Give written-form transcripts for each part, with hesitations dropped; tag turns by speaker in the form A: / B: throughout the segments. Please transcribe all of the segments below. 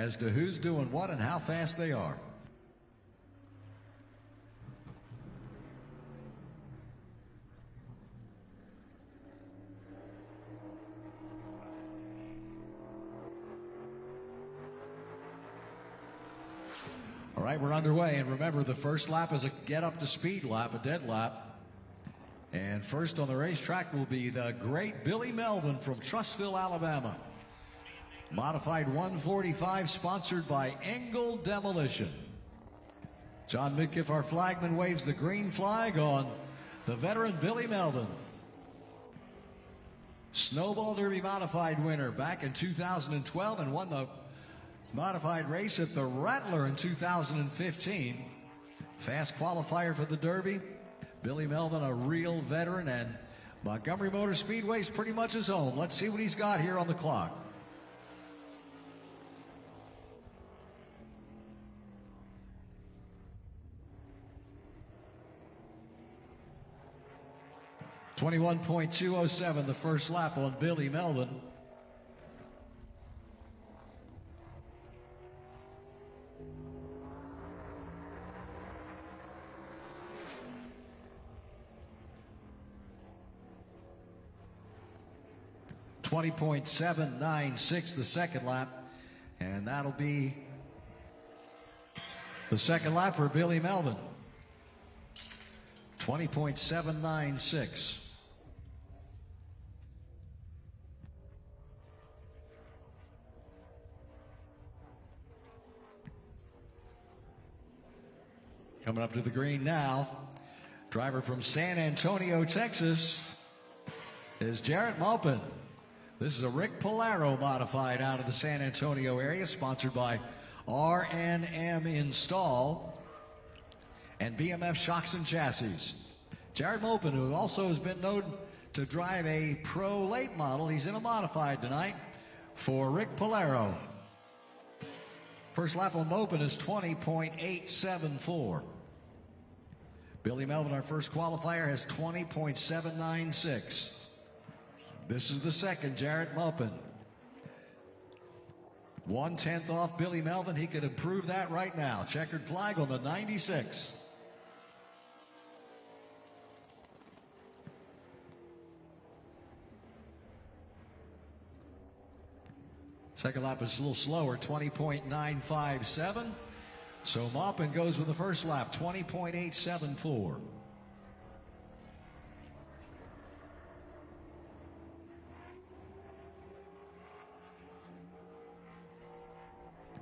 A: as to who's doing what and how fast they are. All right, we're underway, and remember, the first lap is a get up to speed lap, a dead lap. And first on the racetrack will be the great Billy Melvin from Trussville, Alabama. Modified 145, sponsored by Engel Demolition. John Midkiff, our flagman, waves the green flag on the veteran Billy Melvin. Snowball Derby Modified winner back in 2012 and won the modified race at the Rattler in 2015. Fast qualifier for the Derby. Billy Melvin, a real veteran, and Montgomery Motor Speedway is pretty much his home. Let's see what he's got here on the clock. .207, the first lap on Billy Melvin. .796 the second lap, and that'll be the second lap for Billy Melvin. 20.796. Coming up to the green now, driver from San Antonio, Texas, is Jarrett Maupin. This is a Rick Polaro modified out of the San Antonio area, sponsored by R&M Install and BMF Shocks and Chassis. Jarrett Maupin, who also has been known to drive a pro late model, he's in a modified tonight for Rick Polaro. First lap on Maupin is 20.874. Billy Melvin, our first qualifier, has 20.796. This is the second, Jarrett Maupin. 1/10 off Billy Melvin. He could improve that right now. Checkered flag on the 96. Second lap is a little slower, 20.957. So Maupin goes with the first lap, 20.874.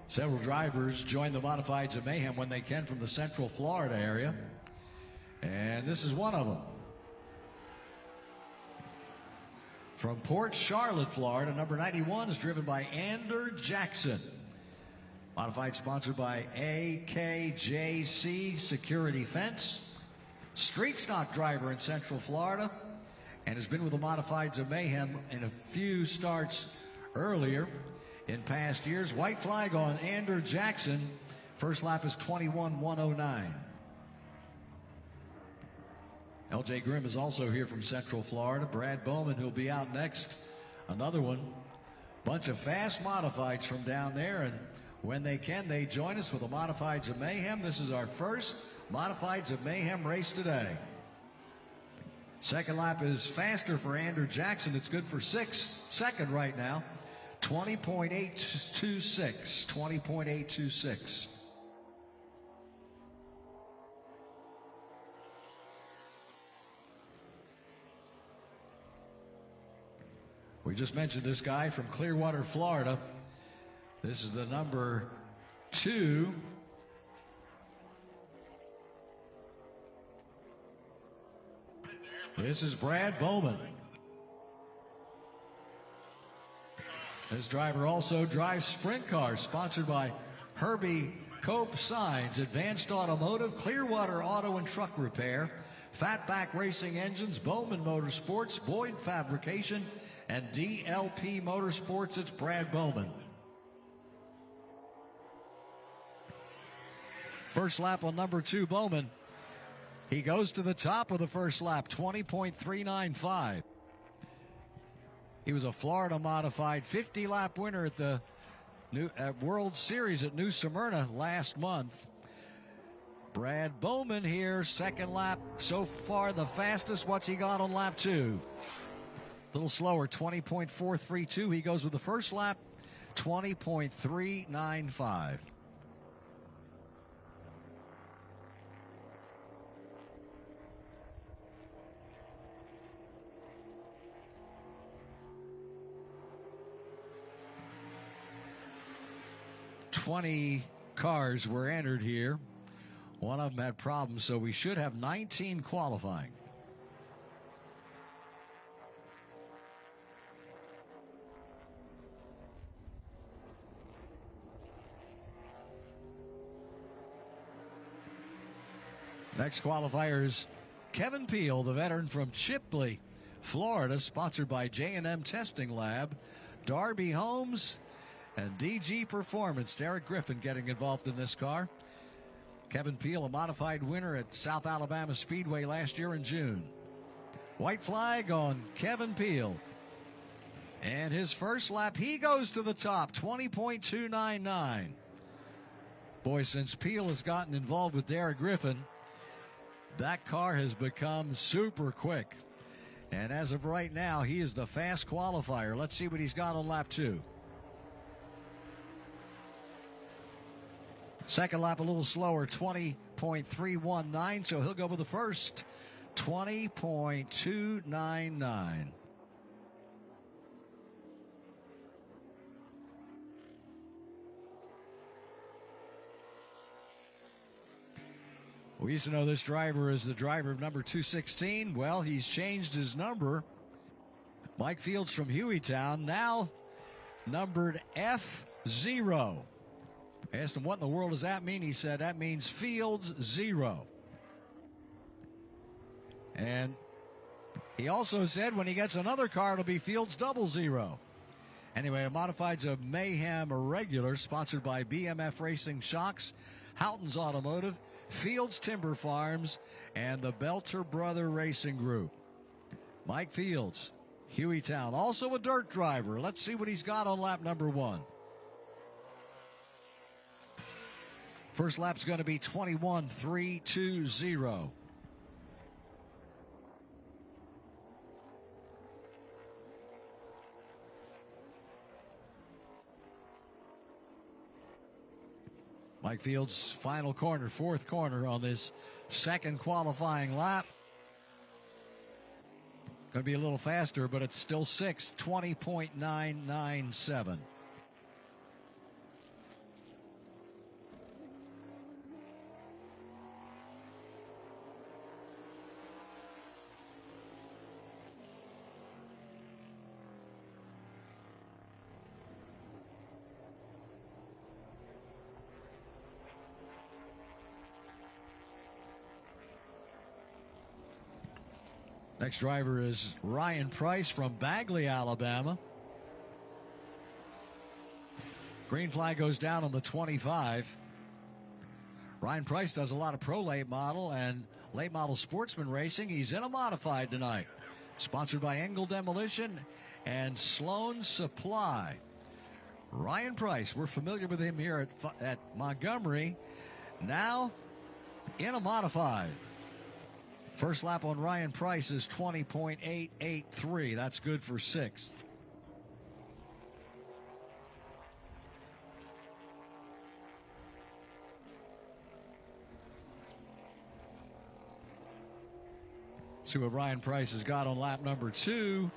A: Several drivers join the Modifieds of Mayhem when they can from the Central Florida area, and this is one of them. From Port Charlotte, Florida, number 91 is driven by Ander Jackson. Modified sponsored by AKJC Security Fence. Street stock driver in Central Florida, and has been with the Modifieds of Mayhem in a few starts earlier in past years. White flag on Ander Jackson. First lap is 21.109. LJ Grimm is also here from Central Florida. Brad Bowman, who'll be out next. Another one. Bunch of fast modifieds from down there, and when they can, they join us with the Modifieds of Mayhem. This is our first Modifieds of Mayhem race today. Second lap is faster for Ander Jackson. It's good for second right now. 20.826. 20.826. We just mentioned this guy from Clearwater, Florida. This is the number 2. This is Brad Bowman. This driver also drives sprint cars, sponsored by Herbie Cope Signs, Advanced Automotive, Clearwater Auto and Truck Repair, Fatback Racing Engines, Bowman Motorsports, Boyd Fabrication, and DLP Motorsports. It's Brad Bowman. First lap on number 2, Bowman. He goes to the top of the first lap, 20.395. He was a Florida modified 50-lap winner at the World Series at New Smyrna last month. Brad Bowman here, second lap so far, the fastest. What's he got on lap 2? A little slower, 20.432. He goes with the first lap, 20.395. Cars were entered here. One of them had problems, so we should have 19 qualifying. Next qualifier is Kevin Peel, the veteran from Chipley, Florida, sponsored by J&M Testing Lab, Darby Holmes, and DG Performance. Derek Griffin getting involved in this car. Kevin Peel, a modified winner at South Alabama Speedway last year in June. White flag on Kevin Peel. And his first lap, he goes to the top, 20.299. Boy, since Peel has gotten involved with Derek Griffin, that car has become super quick. And as of right now, he is the fast qualifier. Let's see what he's got on lap 2. Second lap a little slower, 20.319, so he'll go with the first, 20.299. We used to know this driver as the driver of number 216. Well, he's changed his number. Mike Fields from Hueytown, now numbered F0. I asked him, what in the world does that mean? He said, that means Fields 0. And he also said when he gets another car, it'll be Fields 00. Anyway, a Modifieds of Mayhem regular, sponsored by BMF Racing Shocks, Houghton's Automotive, Fields Timber Farms, and the Belter Brother Racing Group. Mike Fields, Hueytown, also a dirt driver. Let's see what he's got on lap number 1. First lap's going to be 21.320. Mike Fields' final corner, fourth corner on this second qualifying lap. Going to be a little faster, but it's still 20.997. Next driver is Ryan Price from Bagley, Alabama. Green flag goes down on the 25. Ryan Price does a lot of pro late model and late model sportsman racing. He's in a modified tonight. Sponsored by Engel Demolition and Sloan Supply. Ryan Price, we're familiar with him here at Montgomery. Now in a modified. First lap on Ryan Price is 20.883. That's good for 6th. See what Ryan Price has got on lap number 2.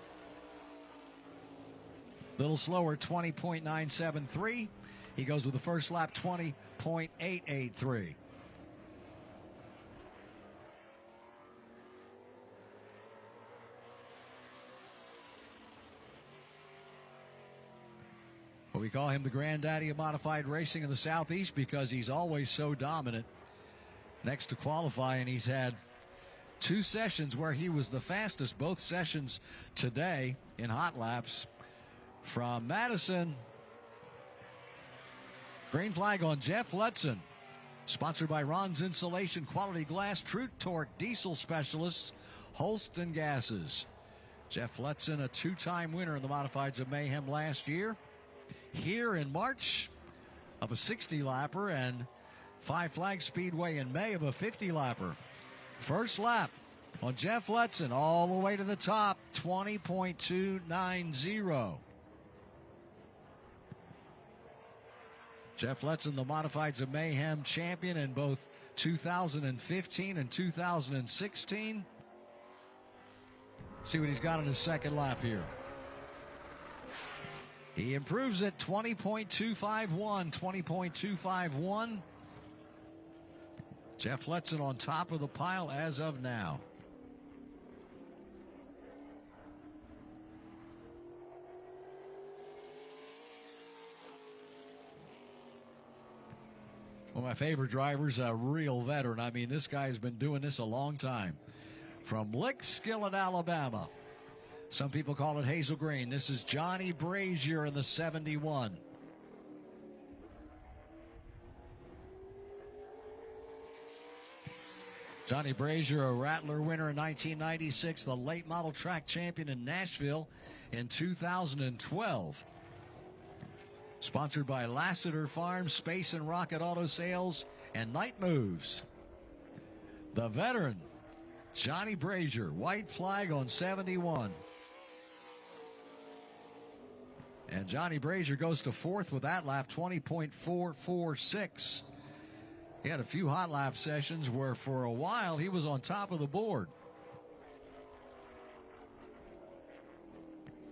A: Little slower, 20.973. He goes with the first lap, 20.883. Well, we call him the granddaddy of modified racing in the Southeast because he's always so dominant. Next to qualifying, he's had 2 sessions where he was the fastest, both sessions today in hot laps. From Madison, green flag on Jeff Letson. Sponsored by Ron's Insulation, Quality Glass, True Torque, Diesel Specialists, Holston Gases. Jeff Letson, a 2-time winner in the Modifieds of Mayhem last year. here in March of a 60-lapper and Five Flags Speedway in May of a 50-lapper. First lap on Jeff Letson all the way to the top, 20.290. Jeff Letson, the Modifieds of Mayhem champion in both 2015 and 2016. See what he's got on his second lap here. He improves it, 20.251. Jeff Letson on top of the pile as of now. One of my favorite drivers, a real veteran. I mean, this guy's been doing this a long time. From Lickskillet, Alabama. Some people call it Hazel Green. This is Johnny Brazier in the 71. Johnny Brazier, a Rattler winner in 1996, the late model track champion in Nashville in 2012. Sponsored by Lassiter Farms, Space and Rocket Auto Sales, and Night Moves. The veteran, Johnny Brazier, white flag on 71. And Johnny Brazier goes to fourth with that lap, 20.446. He had a few hot lap sessions where for a while he was on top of the board.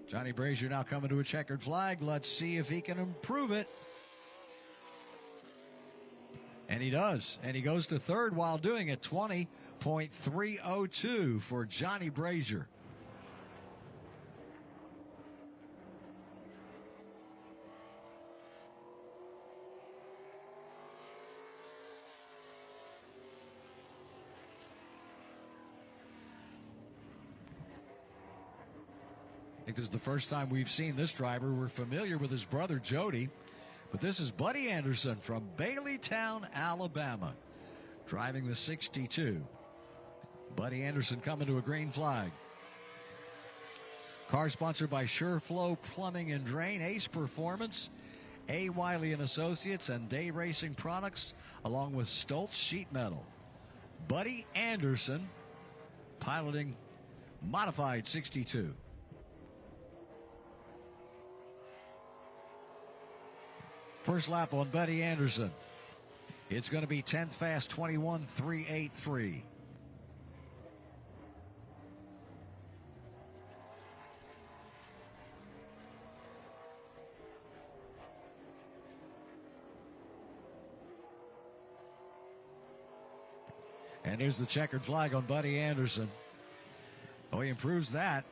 A: Johnny Brazier now coming to a checkered flag. Let's see if he can improve it. And he does. And he goes to third while doing it. 20.302 for Johnny Brazier. I think this is the first time we've seen this driver. We're familiar with his brother Jody, but this is Buddy Anderson from Baileytown, Alabama, driving the 62. Buddy Anderson coming to a green flag. Car sponsored by SureFlow Plumbing and Drain, Ace Performance, A. Wiley and Associates, and Day Racing Products, along with Stoltz Sheet Metal. Buddy Anderson piloting Modified 62. First lap on Buddy Anderson. It's going to be 10th fast, 21.383. And here's the checkered flag on Buddy Anderson. Oh, he improves that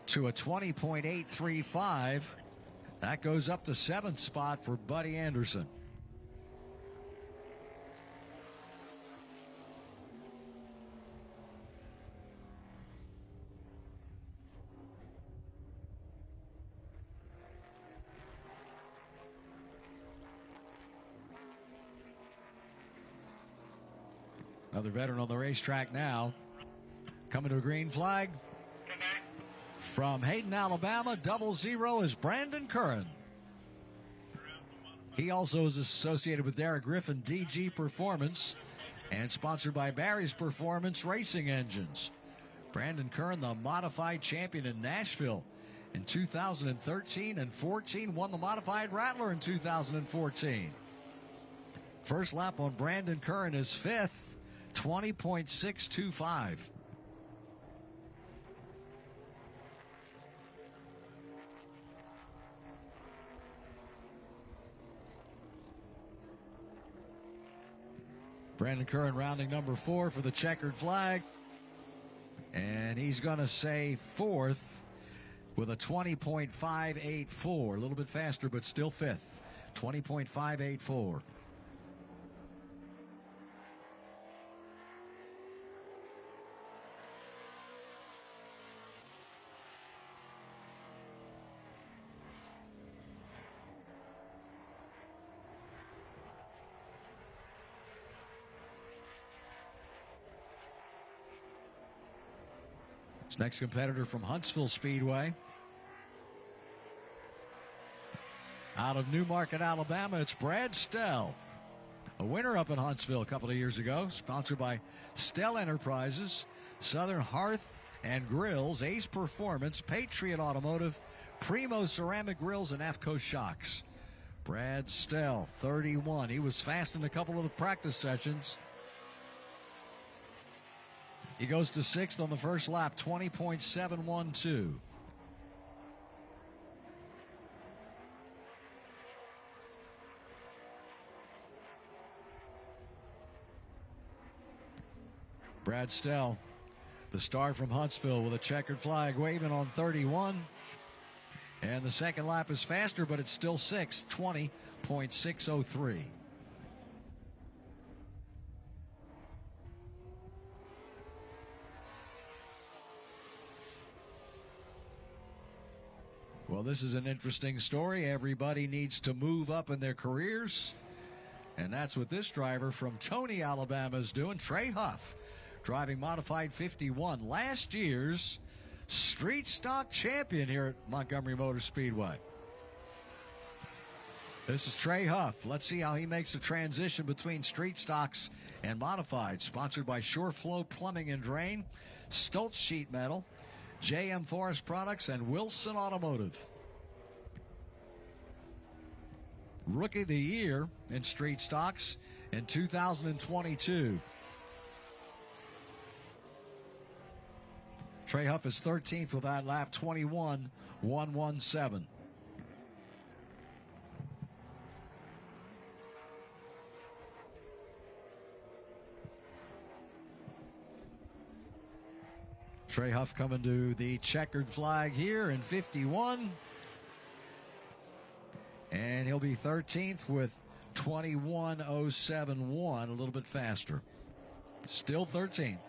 A: to a 20.835. That goes up to seventh spot for Buddy Anderson. Another veteran on the racetrack now. Coming to a green flag. From Hayden, Alabama, 00 is Brandon Curran. He also is associated with Derek Griffin, DG Performance, and sponsored by Barry's Performance Racing Engines. Brandon Curran, the modified champion in Nashville in 2013 and 14, won the modified Rattler in 2014. First lap on Brandon Curran is fifth, 20.625. Brandon Curran rounding number 4 for the checkered flag. And he's going to say fourth with a 20.584. A little bit faster, but still fifth. 20.584. Next competitor from Huntsville Speedway. Out of Newmarket, Alabama, it's Brad Stell, a winner up in Huntsville a couple of years ago, sponsored by Stell Enterprises, Southern Hearth and Grills, Ace Performance, Patriot Automotive, Primo Ceramic Grills, and AFCO Shocks. Brad Stell, 31. He was fast in a couple of the practice sessions. He goes to 6th on the first lap, 20.712. Brad Stell, the star from Huntsville, with a checkered flag waving on 31. And the second lap is faster, but it's still 6th, 20.603. Well, this is an interesting story. Everybody needs to move up in their careers. And that's what this driver from Tony, Alabama is doing. Trey Huff, driving Modified 51, last year's street stock champion here at Montgomery Motor Speedway. This is Trey Huff. Let's see how he makes the transition between street stocks and modified. Sponsored by Shoreflow Plumbing and Drain, Stoltz Sheet Metal, JM Forest Products, and Wilson Automotive. Rookie of the Year in street stocks in 2022. Trey Huff is 13th with that lap, 21.117. Trey Huff coming to the checkered flag here in 51. And he'll be 13th with 21.071, a little bit faster. Still 13th.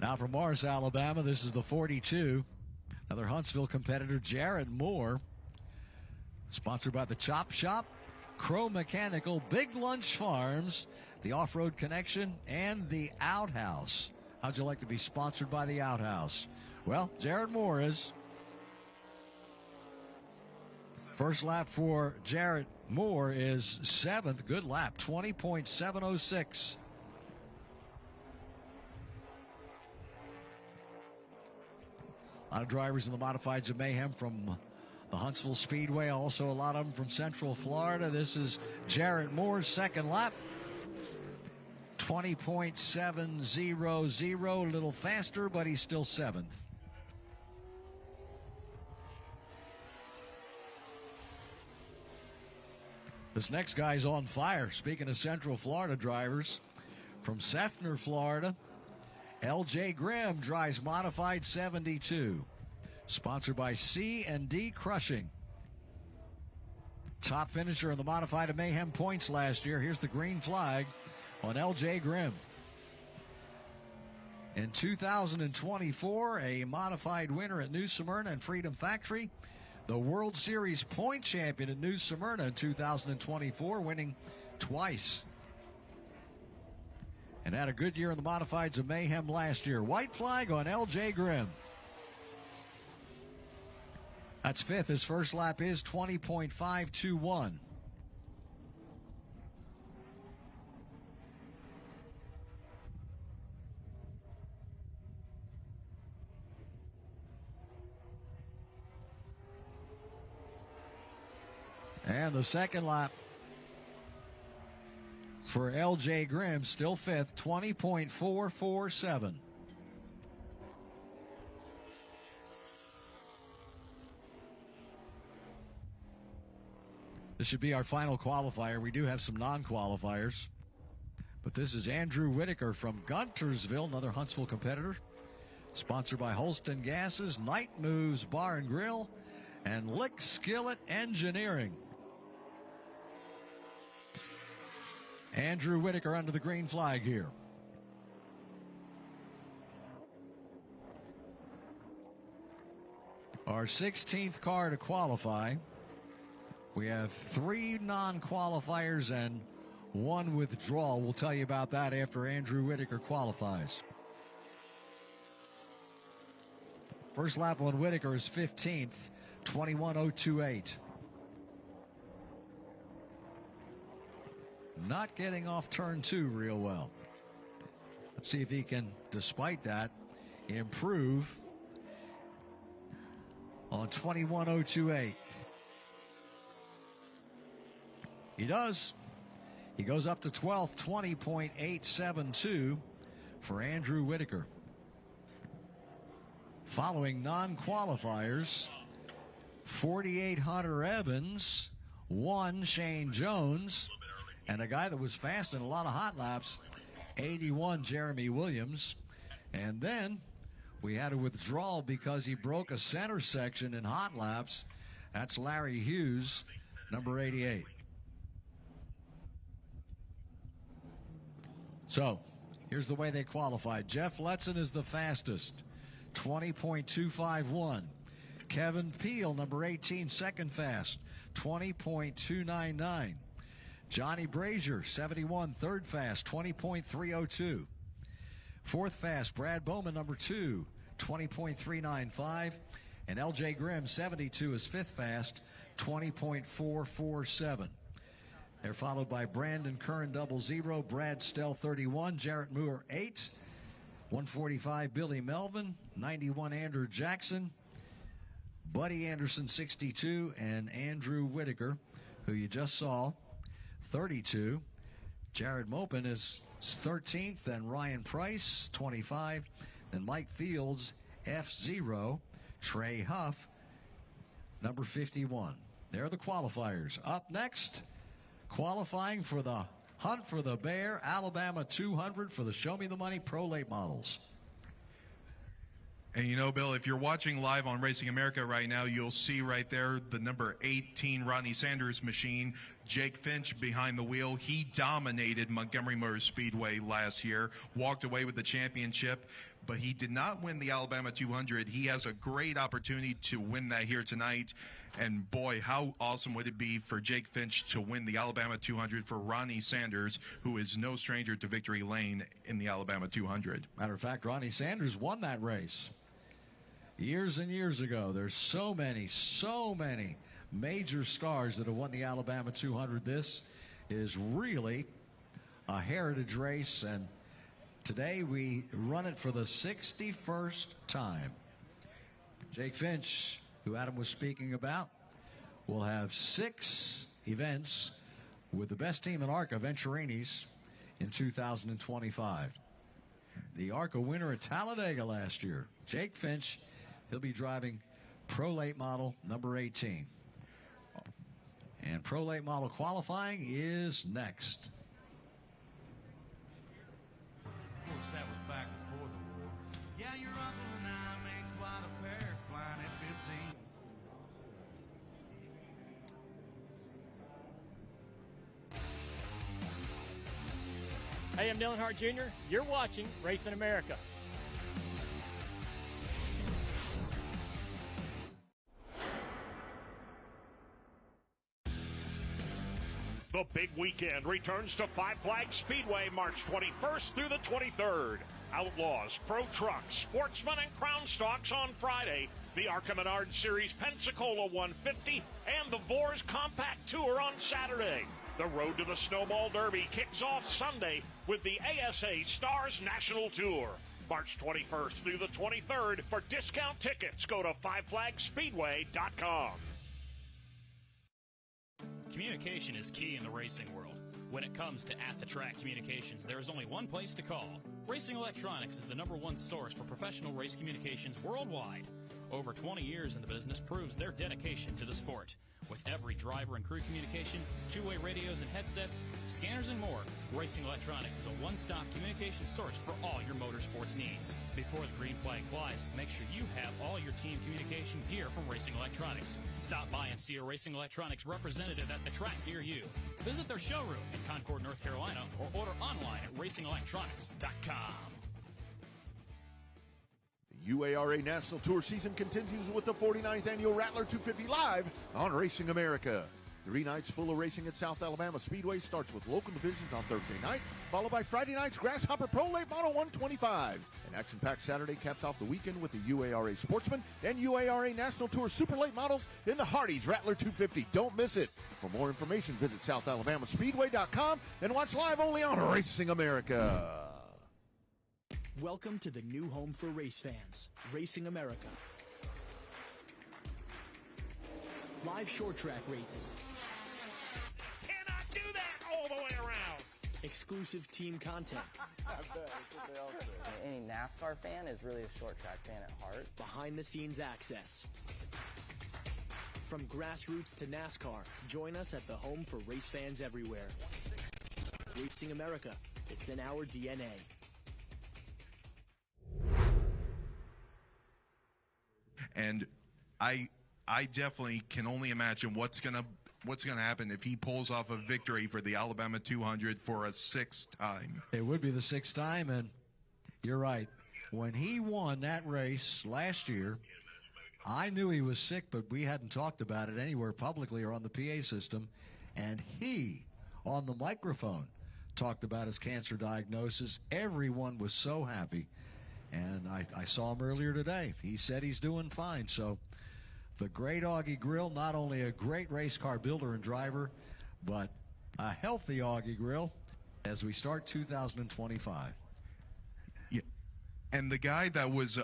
A: Now from Morris, Alabama, this is the 42. Another Huntsville competitor, Jared Moore. Sponsored by the Chop Shop, Crow Mechanical, Big Lunch Farms, the Off-Road Connection, and the Outhouse. How'd you like to be sponsored by the Outhouse? Well, Jared Moore is. First lap for Jared Moore is 7th. Good lap, 20.706. A lot of drivers in the Modifieds of Mayhem from the Huntsville Speedway, also a lot of them from Central Florida. This is Jarrett Moore's second lap. 20.700, a little faster, but he's still 7th. This next guy's on fire. Speaking of Central Florida drivers, from Seffner, Florida, L.J. Grimm drives Modified 72. Sponsored by C&D Crushing. Top finisher in the Modified of Mayhem points last year. Here's the green flag on L.J. Grimm. In 2024, a Modified winner at New Smyrna and Freedom Factory. The World Series point champion at New Smyrna in 2024, winning twice. And had a good year in the Modifieds of Mayhem last year. White flag on L.J. Grimm. That's 5th. His first lap is 20.521. And the second lap for L.J. Grimm, still 5th, 20.447. This should be our final qualifier. We do have some non-qualifiers. But this is Andrew Whitaker from Guntersville, another Huntsville competitor. Sponsored by Holston Gases, Night Moves Bar and Grill, and Lick Skillet Engineering. Andrew Whitaker under the green flag here. Our 16th car to qualify. We have 3 non-qualifiers and 1 withdrawal. We'll tell you about that after Andrew Whitaker qualifies. First lap on Whitaker is 15th, 21.028. Not getting off turn 2 real well. Let's see if he can, despite that, improve on 21.028. He does. He goes up to 12th, 20.872 for Andrew Whitaker. Following non-qualifiers, 48 Hunter Evans, 1 Shane Jones, and a guy that was fast in a lot of hot laps, 81 Jeremy Williams. And then we had a withdrawal because he broke a center section in hot laps. That's Larry Hughes, number 88. So here's the way they qualified. Jeff Letzen is the fastest, 20.251. Kevin Peel, number 18, second fast, 20.299. Johnny Brazier, 71, third fast, 20.302. Fourth fast, Brad Bowman, number 2, 20.395. And L.J. Grimm, 72, is fifth fast, 20.447. They're followed by Brandon Curran, 00, Brad Stell, 31, Jarrett Moore, 8, 145, Billy Melvin, 91, Andrew Jackson, Buddy Anderson, 62, and Andrew Whitaker, who you just saw, 32. Jared Mopin is 13th, and Ryan Price, 25. Then Mike Fields, F0. Trey Huff, number 51. There are the qualifiers. Up next, qualifying for the Hunt for the Bear Alabama 200 for the Show Me the Money Pro Late Models.
B: And you know, Bill, if you're watching live on Racing America right now, you'll see right there the number 18 Rodney Sanders machine, Jake Finch behind the wheel. He dominated Montgomery Motor Speedway last year, walked away with the championship, but he did not win the Alabama 200. He has a great opportunity to win that here tonight. And boy, how awesome would it be for Jake Finch to win the Alabama 200 for Ronnie Sanders, who is no stranger to victory lane in the Alabama 200.
A: Matter of fact, Ronnie Sanders won that race years and years ago. There's so many major stars that have won the Alabama 200. This is really a heritage race, and today we run it for the 61st time. Jake Finch, who Adam was speaking about, will have 6 events with the best team in ARCA, Venturini's, in 2025. The ARCA winner at Talladega last year, Jake Finch, he'll be driving Pro Late Model number 18. And Pro Late Model qualifying is next.
C: Of course, that was back before the war. Yeah, your uncle and I made quite a pair flying at 15.
D: Hey, I'm Dylan Hart Jr. You're watching Racing America.
E: The big weekend returns to Five Flags Speedway March 21st through the 23rd. Outlaws, Pro Trucks, Sportsmen, and Crown Stocks on Friday. The ARCA Menard Series Pensacola 150 and the Vors Compact Tour on Saturday. The Road to the Snowball Derby kicks off Sunday with the ASA Stars National Tour. March 21st through the 23rd. For discount tickets, go to FiveFlagsSpeedway.com.
F: Communication is key in the racing world. When it comes to at-the-track communications, there is only one place to call. Racing Electronics is the #1 source for professional race communications worldwide. Over 20 years in the business proves their dedication to the sport. With every driver and crew communication, two-way radios and headsets, scanners and more, Racing Electronics is a one-stop communication source for all your motorsports needs. Before the green flag flies, make sure you have all your team communication gear from Racing Electronics. Stop by and see a Racing Electronics representative at the track near you. Visit their showroom in Concord, North Carolina, or order online at racingelectronics.com.
G: UARA National Tour season continues with the 49th Annual Rattler 250 Live on Racing America. 3 nights full of racing at South Alabama Speedway starts with local divisions on Thursday night, followed by Friday night's Grasshopper Pro Late Model 125. An action-packed Saturday caps off the weekend with the UARA Sportsman and UARA National Tour Super Late Models in the Hardee's Rattler 250. Don't miss it. For more information, visit SouthAlabamaSpeedway.com and watch live only on Racing America.
H: Welcome to the new home for race fans, Racing America. Live short track racing.
E: Cannot do that all the way around.
H: Exclusive team content.
I: Any NASCAR fan is really a short track fan at heart.
H: Behind the scenes access. From grassroots to NASCAR, join us at the home for race fans everywhere. Racing America, it's in our DNA.
B: And I definitely can only imagine what's gonna happen if he pulls off a victory for the Alabama 200 for a 6th time.
A: It would be the 6th time, and you're right. When he won that race last year, I knew he was sick, but we hadn't talked about it anywhere publicly or on the PA system. And he, on the microphone, talked about his cancer diagnosis. Everyone was so happy. And I saw him earlier today. He said he's doing fine. So the great Augie Grill, not only a great race car builder and driver, but a healthy Augie Grill as we start 2025.
B: Yeah. And the guy that was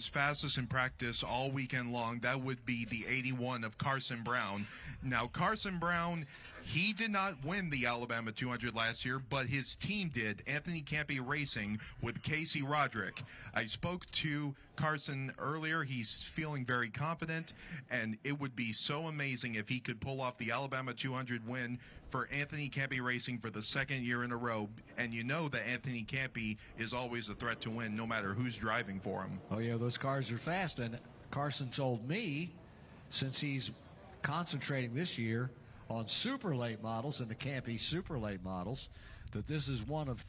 B: fastest in practice all weekend long, that would be the 81 of Carson Brown. Now, Carson Brown, he did not win the Alabama 200 last year, but his team did, Anthony Campy Racing with Casey Roderick. I spoke to Carson earlier. He's feeling very confident, and it would be so amazing if he could pull off the Alabama 200 win for Anthony Campy Racing for the 2nd year in a row. And you know that Anthony Campy is always a threat to win no matter who's driving for him.
A: Oh, yeah, those cars are fast. And Carson told me, since he's concentrating this year on super late models and the Campy super late models, that this is one of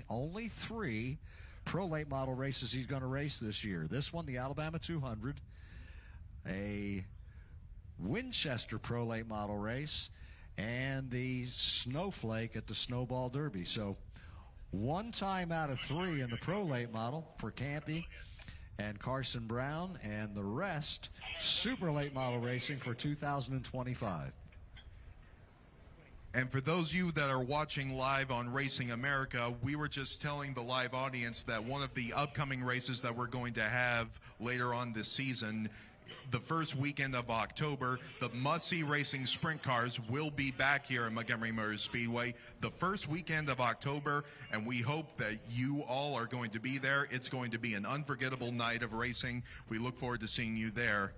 A: only three pro late model races he's going to race this year. This one, the Alabama 200, a Winchester pro late model race, and the Snowflake at the Snowball Derby. So 1 time out of 3 in the pro late model for Campy and Carson Brown, and the rest super late model racing for 2025.
B: And for those of you that are watching live on Racing America, we were just telling the live audience that one of the upcoming races that we're going to have later on this season, the first weekend of October, the must-see racing sprint cars will be back here at Montgomery Motor Speedway the first weekend of October, and we hope that you all are going to be there. It's going to be an unforgettable night of racing. We look forward to seeing you there.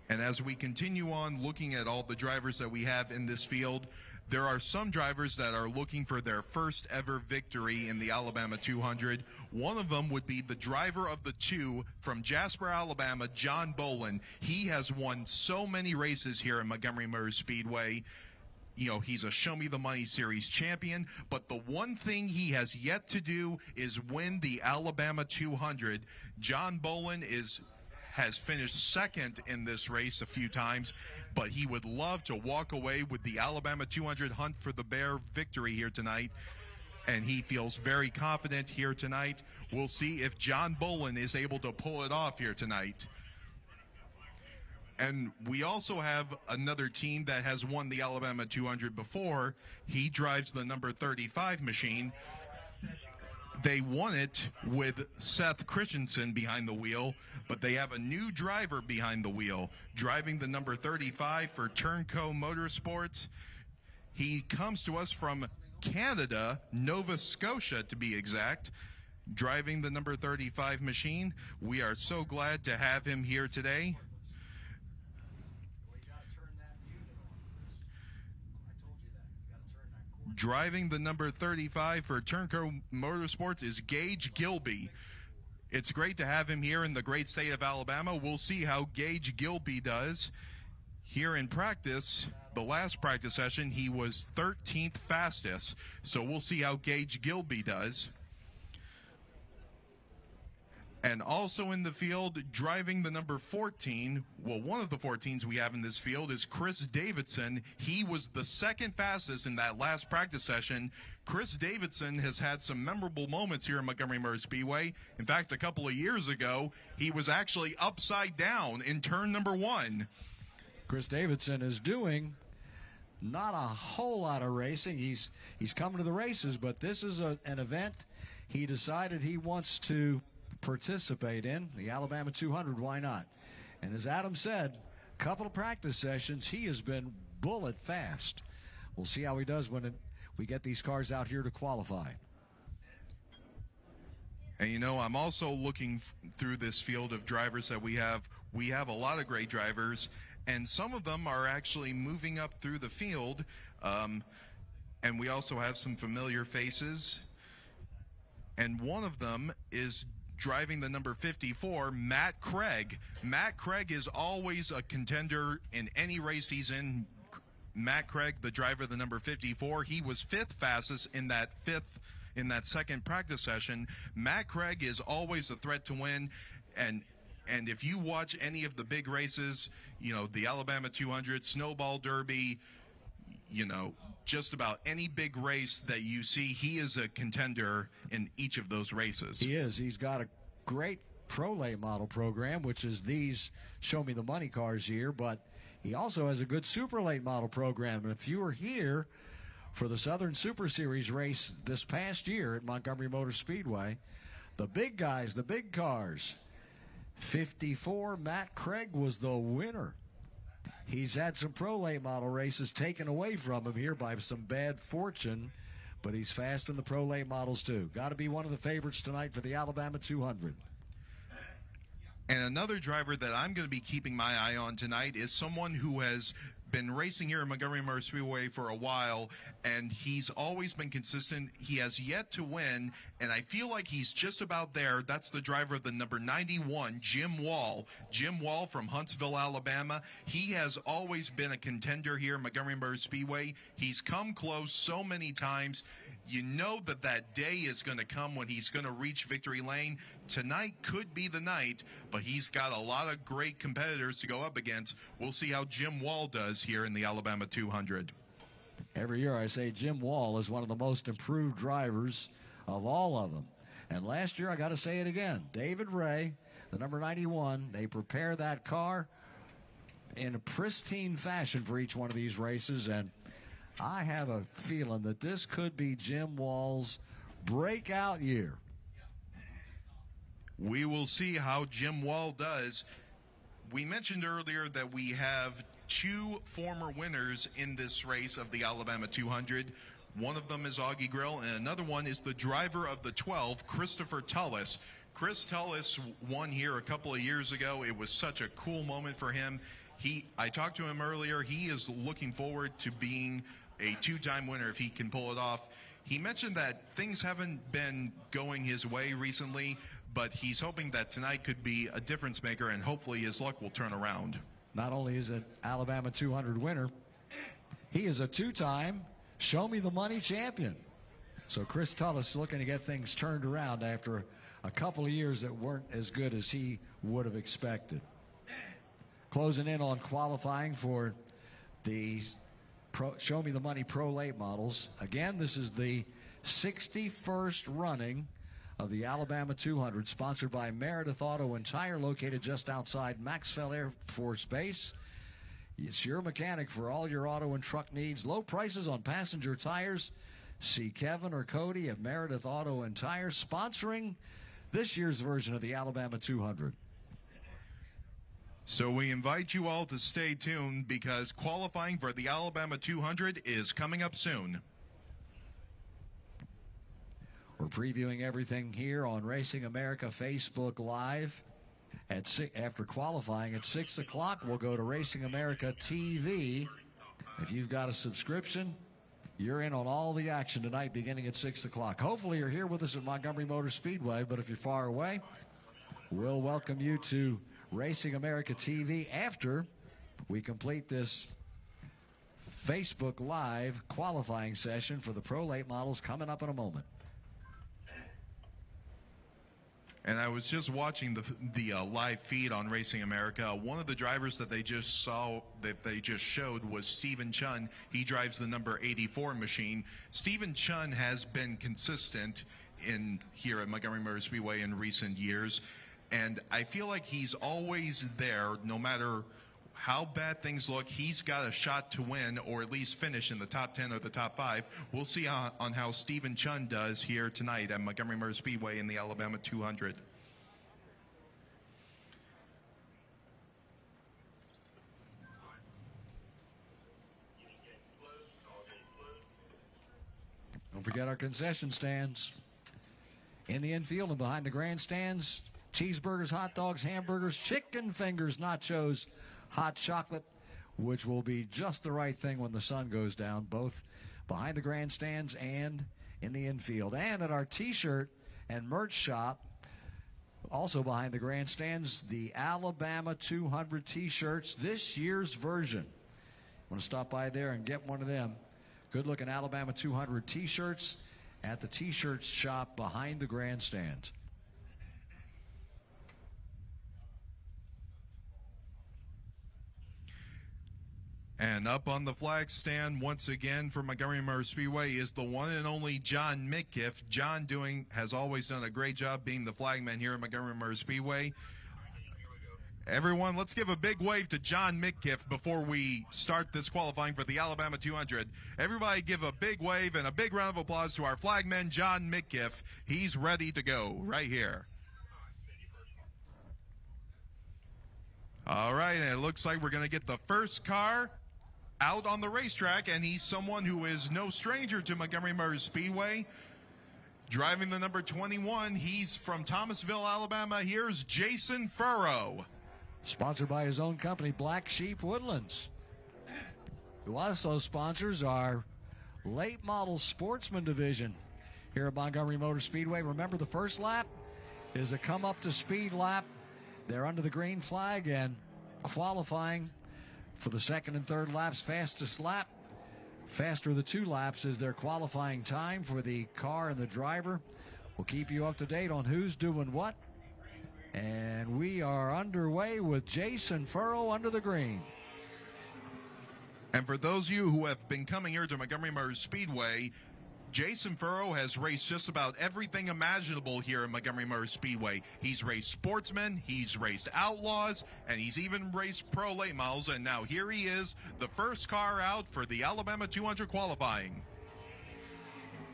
B: And as we continue on looking at all the drivers that we have in this field, there are some drivers that are looking for their first ever victory in the Alabama 200. One of them would be the driver of the 2 from Jasper, Alabama, John Bolin. He has won so many races here at Montgomery Motor Speedway. You know, he's a Show Me the Money Series champion, but the one thing he has yet to do is win the Alabama 200. John Bolin has finished second in this race a few times, but he would love to walk away with the Alabama 200 Hunt for the Bear victory here tonight, and he feels very confident here tonight. We'll see if John Bolin is able to pull it off here tonight. And we also have another team that has won the Alabama 200 before. He drives the number 35 machine. They won it with Seth Christensen behind the wheel, but they have a new driver behind the wheel, driving the number 35 for Turnco Motorsports. He comes to us from Canada, Nova Scotia to be exact. driving the number 35 machine. We are so glad to have him here today. Driving the number 35 for Turnco Motorsports is Gage Gilby. It's great to have him here in the great state of Alabama. We'll see how Gage Gilby does here in practice. The last practice session, he was 13th fastest. So we'll see how Gage Gilby does. And also in the field, driving the number 14, well, one of the 14s we have in this field is Chris Davidson. He was the second fastest in that last practice session. Chris Davidson has had some memorable moments here in Montgomery Motor Speedway. In fact, a couple of years ago, he was actually upside down in turn number 1.
A: Chris Davidson is doing not a whole lot of racing. He's coming to the races, but this is an event he decided he wants to participate in, the Alabama 200. Why not? And as Adam said, a couple of practice sessions, he has been bullet fast. We'll see how he does when we get these cars out here to qualify.
B: And you know, I'm also looking through this field of drivers that we have. We have a lot of great drivers, and some of them are actually moving up through the field. And we also have some familiar faces. And one of them is driving the number 54, Matt Craig. Matt Craig is always a contender in any race he's in. Matt Craig, the driver of the number 54, he was 5th fastest in that second practice session. Matt Craig is always a threat to win, and if you watch any of the big races, you know, the Alabama 200, Snowball Derby, you know, just about any big race that you see, he is a contender in each of those races.
A: He is. He's got a great Pro Late model program, which is these Show Me the Money cars here, but he also has a good Super Late model program. And if you were here for the Southern Super Series race this past year at Montgomery Motor Speedway, the big guys, the big cars, 54, Matt Craig was the winner. He's had some Pro Late model races taken away from him here by some bad fortune, but he's fast in the Pro Late models too. Got to be one of the favorites tonight for the Alabama 200.
B: And another driver that I'm going to be keeping my eye on tonight is someone who has been racing here in Montgomery Motor Speedway for a while, and he's always been consistent. He has yet to win, and I feel like he's just about there. That's the driver of the number 91, Jim Wall. Jim Wall from Huntsville, Alabama. He has always been a contender here in Montgomery Motor Speedway. He's come close so many times. You know that that day is going to come when he's going to reach victory lane. Tonight could be the night, but he's got a lot of great competitors to go up against. We'll see how Jim Wall does here in the Alabama 200.
A: Every year I say Jim Wall is one of the most improved drivers of all of them. And last year, I got to say it again, David Ray, the number 91, they prepare that car in a pristine fashion for each one of these races, and I have a feeling that this could be Jim Wall's breakout year.
B: We will see how Jim Wall does. We mentioned earlier that we have 2 former winners in this race of the Alabama 200. One of them is Augie Grill, and another one is the driver of the 12, Christopher Tullis. Chris Tullis won here a couple of years ago. It was such a cool moment for him. I talked to him earlier. He is looking forward to being a 2-time winner if he can pull it off. He mentioned that things haven't been going his way recently, but he's hoping that tonight could be a difference maker, and hopefully his luck will turn around.
A: Not only is an Alabama 200 winner, he is a 2-time Show Me the Money champion. So Chris Tullis is looking to get things turned around after a couple of years that weren't as good as he would have expected. Closing in on qualifying for the Show Me the Money Pro Late models. Again, this is the 61st running of the Alabama 200, sponsored by Meredith Auto and Tire, located just outside Maxwell Air Force Base. It's your mechanic for all your auto and truck needs. Low prices on passenger tires. See Kevin or Cody at Meredith Auto and Tire, sponsoring this year's version of the Alabama 200.
B: So we invite you all to stay tuned, because qualifying for the Alabama 200 is coming up soon.
A: We're previewing everything here on Racing America Facebook Live. After qualifying at 6 o'clock, we'll go to Racing America TV. If you've got a subscription, you're in on all the action tonight beginning at 6 o'clock. Hopefully you're here with us at Montgomery Motor Speedway, but if you're far away, we'll welcome you to Racing America TV after we complete this Facebook Live qualifying session for the Pro Late Models coming up in a moment.
B: And I was just watching the live feed on Racing America. One of the drivers that they just showed was Stephen Chun. He drives the number 84 machine. Stephen Chun has been consistent here at Montgomery Motor Speedway in recent years, and I feel like he's always there. No matter how bad things look, he's got a shot to win or at least finish in the top 10 or the top 5. We'll see on how Stephen Chun does here tonight at Montgomery Motor Speedway in the Alabama 200.
A: Don't forget our concession stands. In the infield and behind the grandstands, cheeseburgers, hot dogs, hamburgers, chicken fingers, nachos, hot chocolate, which will be just the right thing when the sun goes down, both behind the grandstands and in the infield. And at our t-shirt and merch shop, also behind the grandstands, the Alabama 200 t-shirts, this year's version. Want to stop by there and get one of them. Good-looking Alabama 200 t-shirts at the t-shirt shop behind the grandstand.
B: And up on the flag stand once again for Montgomery Motor Speedway is the one and only John Mitkiff. John has always done a great job being the flagman here at Montgomery Motor Speedway. Everyone, let's give a big wave to John Mitkiff before we start this qualifying for the Alabama 200. Everybody give a big wave and a big round of applause to our flagman, John Mitkiff. He's ready to go right here. All right, and it looks like we're going to get the first car out on the racetrack, and he's someone who is no stranger to Montgomery Motor Speedway. Driving the number 21, he's from Thomasville, Alabama. Here's Jason Furrow.
A: Sponsored by his own company, Black Sheep Woodlands, who also sponsors our late model sportsman division here at Montgomery Motor Speedway. Remember, the first lap is a come up to speed lap. They're under the green flag and qualifying for the second and third laps. Fastest lap, faster the 2 laps is their qualifying time for the car and the driver. We'll keep you up to date on who's doing what. And we are underway with Jason Furrow under the green.
B: And for those of you who have been coming here to Montgomery Motor Speedway, Jason Furrow has raced just about everything imaginable here at Montgomery Motor Speedway. He's raced sportsmen, he's raced outlaws, and he's even raced pro late models. And now here he is, the first car out for the Alabama 200 qualifying.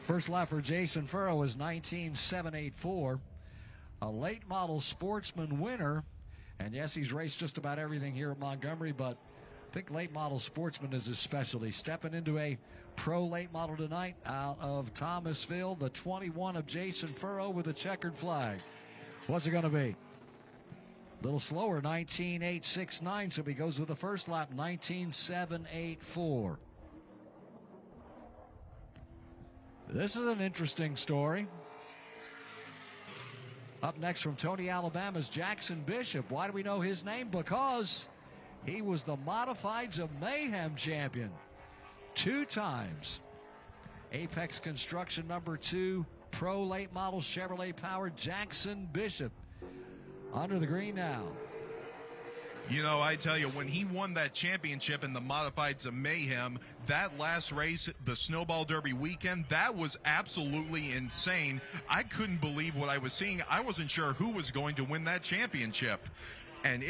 A: First lap for Jason Furrow is 19.784. A late model sportsman winner. And yes, he's raced just about everything here at Montgomery, but I think late model sportsman is his specialty. Stepping into a pro late model tonight out of Thomasville, the 21 of Jason Furrow with a checkered flag. What's it going to be? A little slower, 19.869, so he goes with the first lap, 19.784. This is an interesting story. Up next from Tony, Alabama's Jackson Bishop. Why do we know his name? Because he was the Modifieds of Mayhem champion 2 times. Apex Construction number 2, pro late model Chevrolet powered Jackson Bishop under the green now.
B: You know, I tell you, when he won that championship in the Modifieds of Mayhem, that last race, the Snowball Derby weekend, that was absolutely insane. I couldn't believe what I was seeing. I wasn't sure who was going to win that championship. And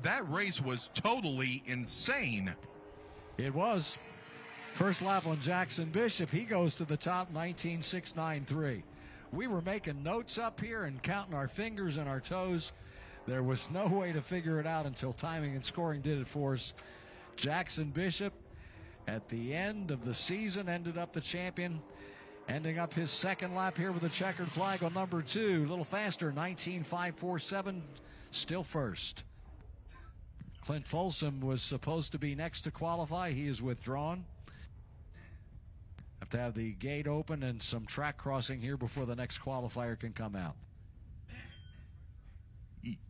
B: that race was totally insane.
A: It was. First lap on Jackson Bishop, he goes to the top, 19.693. We were making notes up here and counting our fingers and our toes. There was no way to figure it out until timing and scoring did it for us. Jackson Bishop, at the end of the season, ended up the champion. ending up his second lap here with a checkered flag on number 2. A little faster, 19.547, still first. Clint Folsom was supposed to be next to qualify. He is withdrawn. Have to have the gate open and some track crossing here before the next qualifier can come out.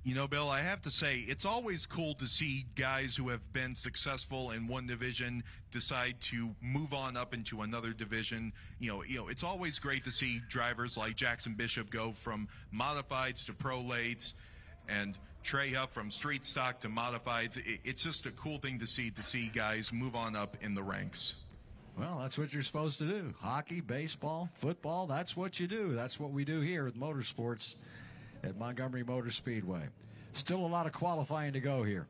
B: You know, Bill, I have to say, it's always cool to see guys who have been successful in one division decide to move on up into another division. You know, it's always great to see drivers like Jackson Bishop go from modifieds to pro lates, and Trey Huff from street stock to modifieds. It's just a cool thing to see guys move on up in the ranks.
A: Well, that's what you're supposed to do. Hockey, baseball, football, that's what you do. That's what we do here with motorsports at Montgomery Motor Speedway. Still a lot of qualifying to go here.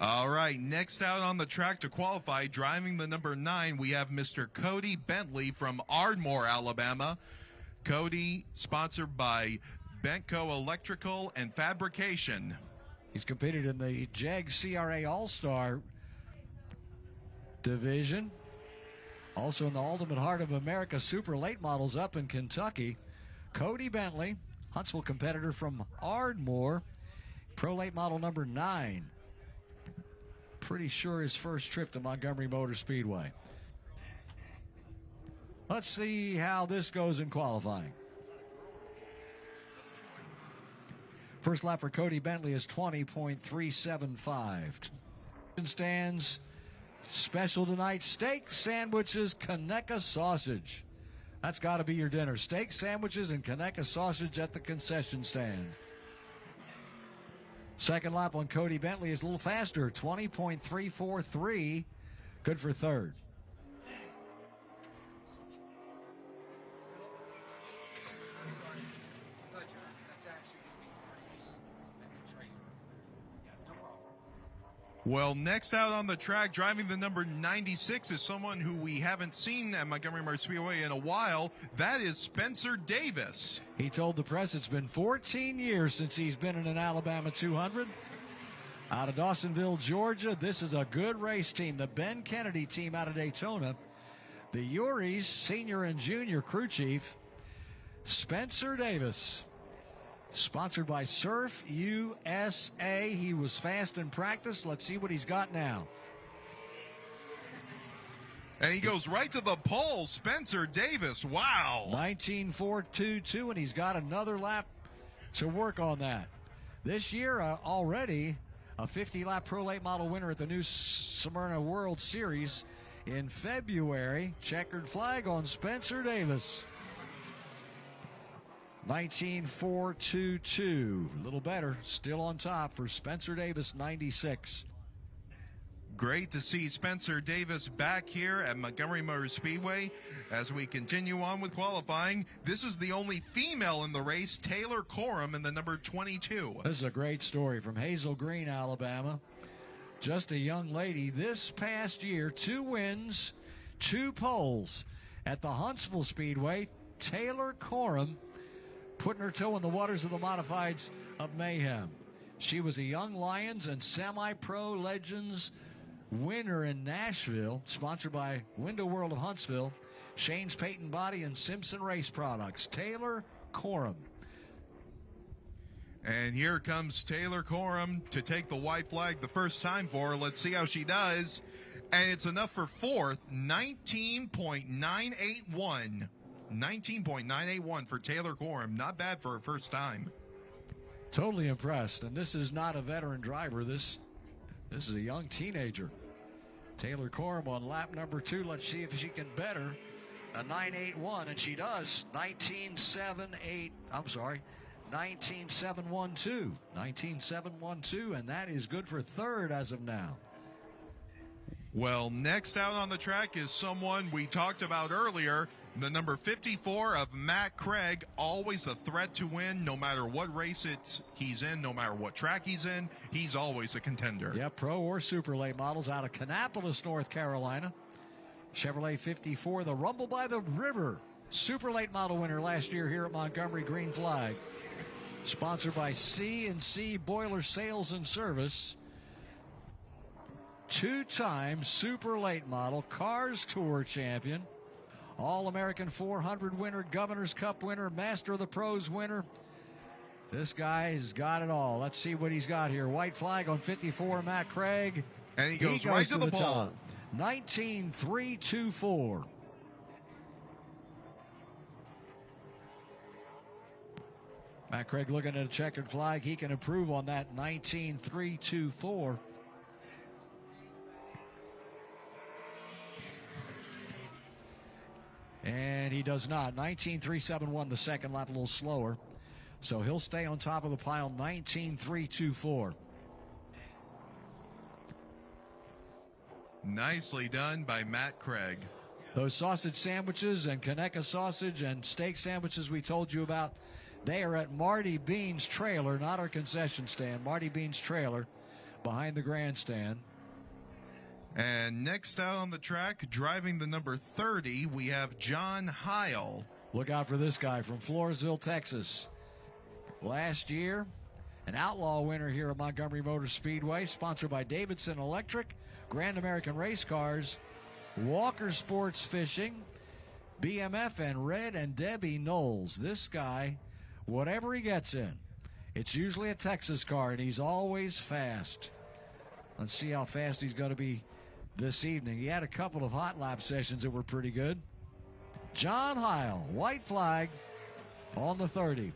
B: All right, next out on the track to qualify, driving the number 9, we have Mr. Cody Bentley from Ardmore, Alabama. Cody, sponsored by Bentco Electrical and Fabrication.
A: He's competed in the JEG CRA All-Star division. Also in the Ultimate Heart of America Super Late Models up in Kentucky. Cody Bentley, Huntsville competitor from Ardmore, Pro Late Model number 9. Pretty sure his first trip to Montgomery Motor Speedway. Let's see how this goes in qualifying. First lap for Cody Bentley is 20.375. Stands special tonight, steak sandwiches, Conecuh sausage. That's got to be your dinner. Steak sandwiches and Conecuh sausage at the concession stand. Second lap on Cody Bentley is a little faster, 20.343. Good for third.
B: Well, next out on the track, driving the number 96, is someone who we haven't seen at Montgomery Motor Speedway in a while. That is Spencer Davis.
A: He told the press it's been 14 years since he's been in an Alabama 200. Out of Dawsonville, Georgia, this is a good race team. The Ben Kennedy team out of Daytona. The Urie's senior and junior crew chief, Spencer Davis. Sponsored by Surf USA. He was fast in practice. Let's see what he's got now.
B: And he goes right to the pole, Spencer Davis. Wow.
A: 19.422, and he's got another lap to work on that. This year, already a 50-lap Pro Late Model winner at the new Smyrna World Series in February. Checkered flag on Spencer Davis. 19.422, a little better, still on top for Spencer Davis, 96.
B: Great to see Spencer Davis back here at Montgomery Motor Speedway. As we continue on with qualifying, this is the only female in the race, Taylor Corum in the number 22.
A: This is a great story from Hazel Green, Alabama. Just a young lady. This past year, 2 wins, 2 poles at the Huntsville Speedway. Taylor Corum putting her toe in the waters of the Modifieds of Mayhem. She was a Young Lions and Semi-Pro Legends winner in Nashville, sponsored by Window World of Huntsville, Shane's Peyton Body, and Simpson Race Products. Taylor Corum.
B: And here comes Taylor Corum to take the white flag the first time for her. Let's see how she does. And it's enough for fourth, 19.981. 19.981 for Taylor Corum. Not bad for her first time.
A: Totally impressed. And this is not a veteran driver. This is a young teenager. Taylor Corum on lap number 2. Let's see if she can better a 9.81, and she does. 19.712. 19.712, and that is good for third as of now.
B: Well, next out on the track is someone we talked about earlier, the number 54 of Matt Craig, always a threat to win no matter what race he's in, no matter what track he's in. He's always a contender.
A: Yeah, pro or super late models out of Kannapolis, North Carolina. Chevrolet 54, the Rumble by the River. Super late model winner last year here at Montgomery, green flag. Sponsored by C&C Boiler Sales and Service. Two-time super late model, Cars Tour champion, All-American 400 winner, Governor's Cup winner, Master of the Pros winner. This guy's got it all. Let's see what he's got here. White flag on 54, Matt Craig.
B: And he goes right to the pole.
A: 19.324. Matt Craig looking at a checkered flag. He can improve on that 19.324. And he does not. 19.371 the second lap, a little slower. So he'll stay on top of the pile, 19.324.
B: Nicely done by Matt Craig.
A: Those sausage sandwiches and Conecuh sausage and steak sandwiches we told you about, they are at Marty Bean's trailer, not our concession stand. Marty Bean's trailer behind the grandstand.
B: And next out on the track, driving the number 30, we have John Heil.
A: Look out for this guy from Floresville, Texas. Last year, an outlaw winner here at Montgomery Motor Speedway, sponsored by Davidson Electric, Grand American Race Cars, Walker Sports Fishing, BMF, and Red and Debbie Knowles. This guy, whatever he gets in, it's usually a Texas car, and he's always fast. Let's see how fast he's going to be this evening. He had a couple of hot lap sessions that were pretty good. John Heil, white flag on the 30.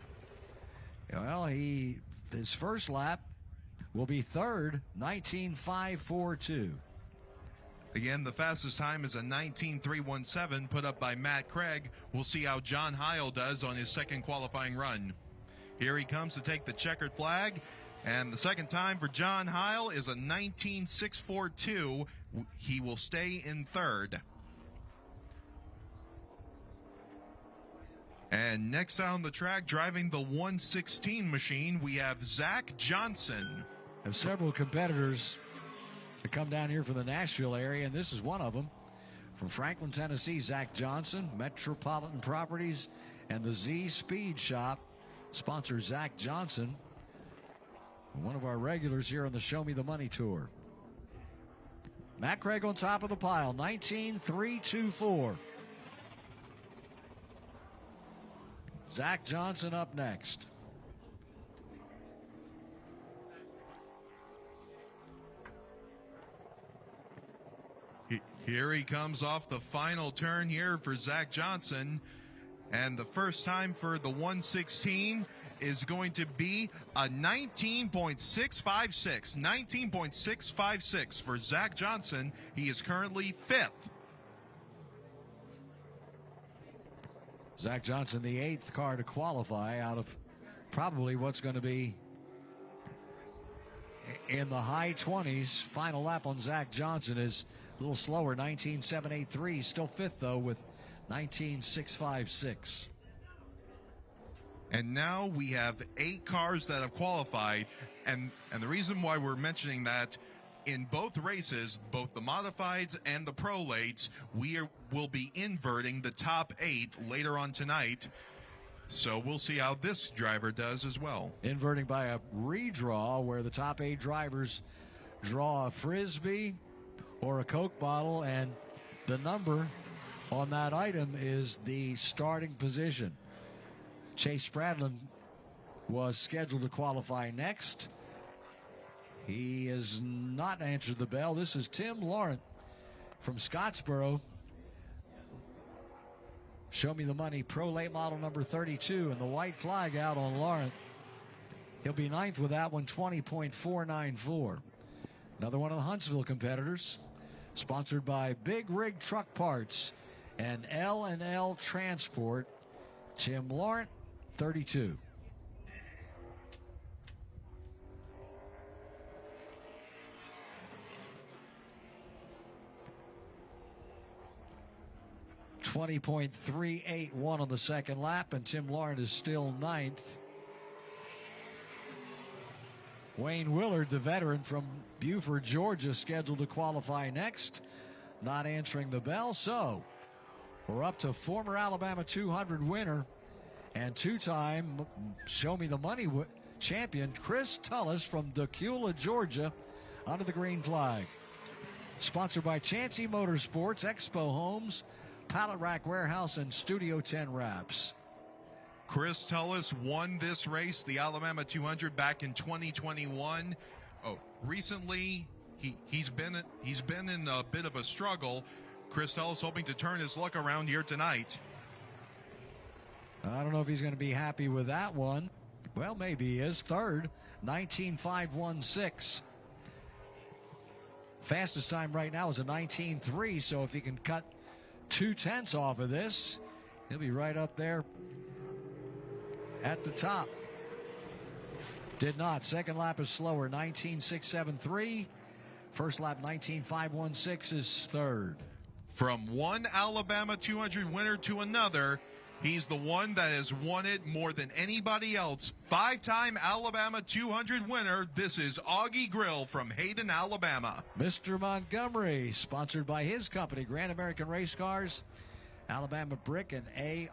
A: Well, his first lap will be third, 19.542.
B: Again, the fastest time is a 19.317 put up by Matt Craig. We'll see how John Heil does on his second qualifying run. Here he comes to take the checkered flag. And the second time for John Heil is a 19.642. He will stay in third. And next on the track, driving the 116 machine, we have Zach Johnson.
A: Have several competitors that come down here for the Nashville area, and this is one of them. From Franklin, Tennessee, Zach Johnson, Metropolitan Properties, and the Z Speed Shop sponsor Zach Johnson, one of our regulars here on the Show Me the Money Tour. Matt Craig on top of the pile, 19.324. Zach Johnson up next.
B: Here he comes off the final turn here for Zach Johnson. And the first time for the 116 is going to be a 19.656. 19.656 for Zach Johnson. He is currently fifth.
A: Zach Johnson, the eighth car to qualify out of probably what's going to be in the high 20s. Final lap on Zach Johnson is a little slower, 19.783. Still fifth, though, with 19.656.
B: And now we have 8 cars that have qualified. And the reason why we're mentioning that, in both races, both the modifieds and the pro lates, will be inverting the top 8 later on tonight. So we'll see how this driver does as well.
A: Inverting by a redraw where the top 8 drivers draw a Frisbee or a Coke bottle, and the number on that item is the starting position. Chase Spradlin was scheduled to qualify next. He has not answered the bell. This is Tim Laurent from Scottsboro. Show Me the Money Pro Late Model number 32, and the white flag out on Laurent. He'll be ninth with that one, 20.494. Another one of the Huntsville competitors, sponsored by Big Rig Truck Parts and L&L Transport. Tim Laurent, 32. .381 on the second lap, and Tim Laurent is still ninth. Wayne Willard, the veteran from Buford, Georgia, scheduled to qualify next. not answering the bell. So we're up to former Alabama 200 winner and two-time Show Me the Money champion Chris Tullis from Decula, Georgia, under the green flag. Sponsored by Chansey Motorsports, Expo Homes, Pallet Rack Warehouse, and Studio 10 Wraps.
B: Chris Tullis won this race, the Alabama 200, back in 2021. Recently he's been in a bit of a struggle. Chris Tullis hoping to turn his luck around here tonight.
A: I don't know if he's going to be happy with that one. Well, maybe he is. Third, 19.516. Fastest time right now is a 19.3, so if he can cut 0.2 off of this, he'll be right up there at the top. Did not. Second lap is slower, 19.673. First lap, 19.516 is third.
B: From one Alabama 200 winner to another, he's the one that has won it more than anybody else. Five-time Alabama 200 winner. This is Augie Grill from Hayden, Alabama.
A: Mr. Montgomery, sponsored by his company, Grand American Race Cars, Alabama Brick, and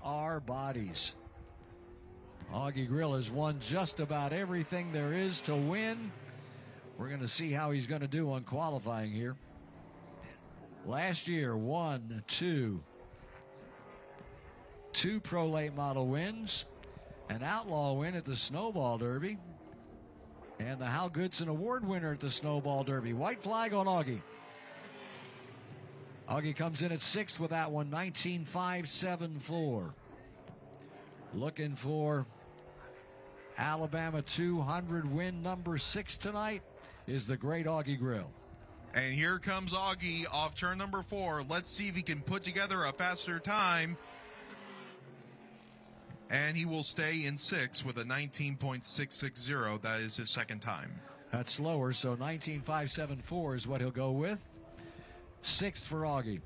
A: AR Bodies. Augie Grill has won just about everything there is to win. We're going to see how he's going to do on qualifying here. Last year, two Pro Late Model wins, an Outlaw win at the Snowball Derby, and the Hal Goodson Award winner at the Snowball Derby. White flag on Augie. Augie comes in at sixth with that one, 19.574. Looking for Alabama 200 win number 6 tonight is the great Augie Grill.
B: And here comes Augie off turn number 4. Let's see if he can put together a faster time. And he will stay in 6th with a 19.660. That is his second time.
A: That's slower, so 19.574 is what he'll go with. 6th for Augie.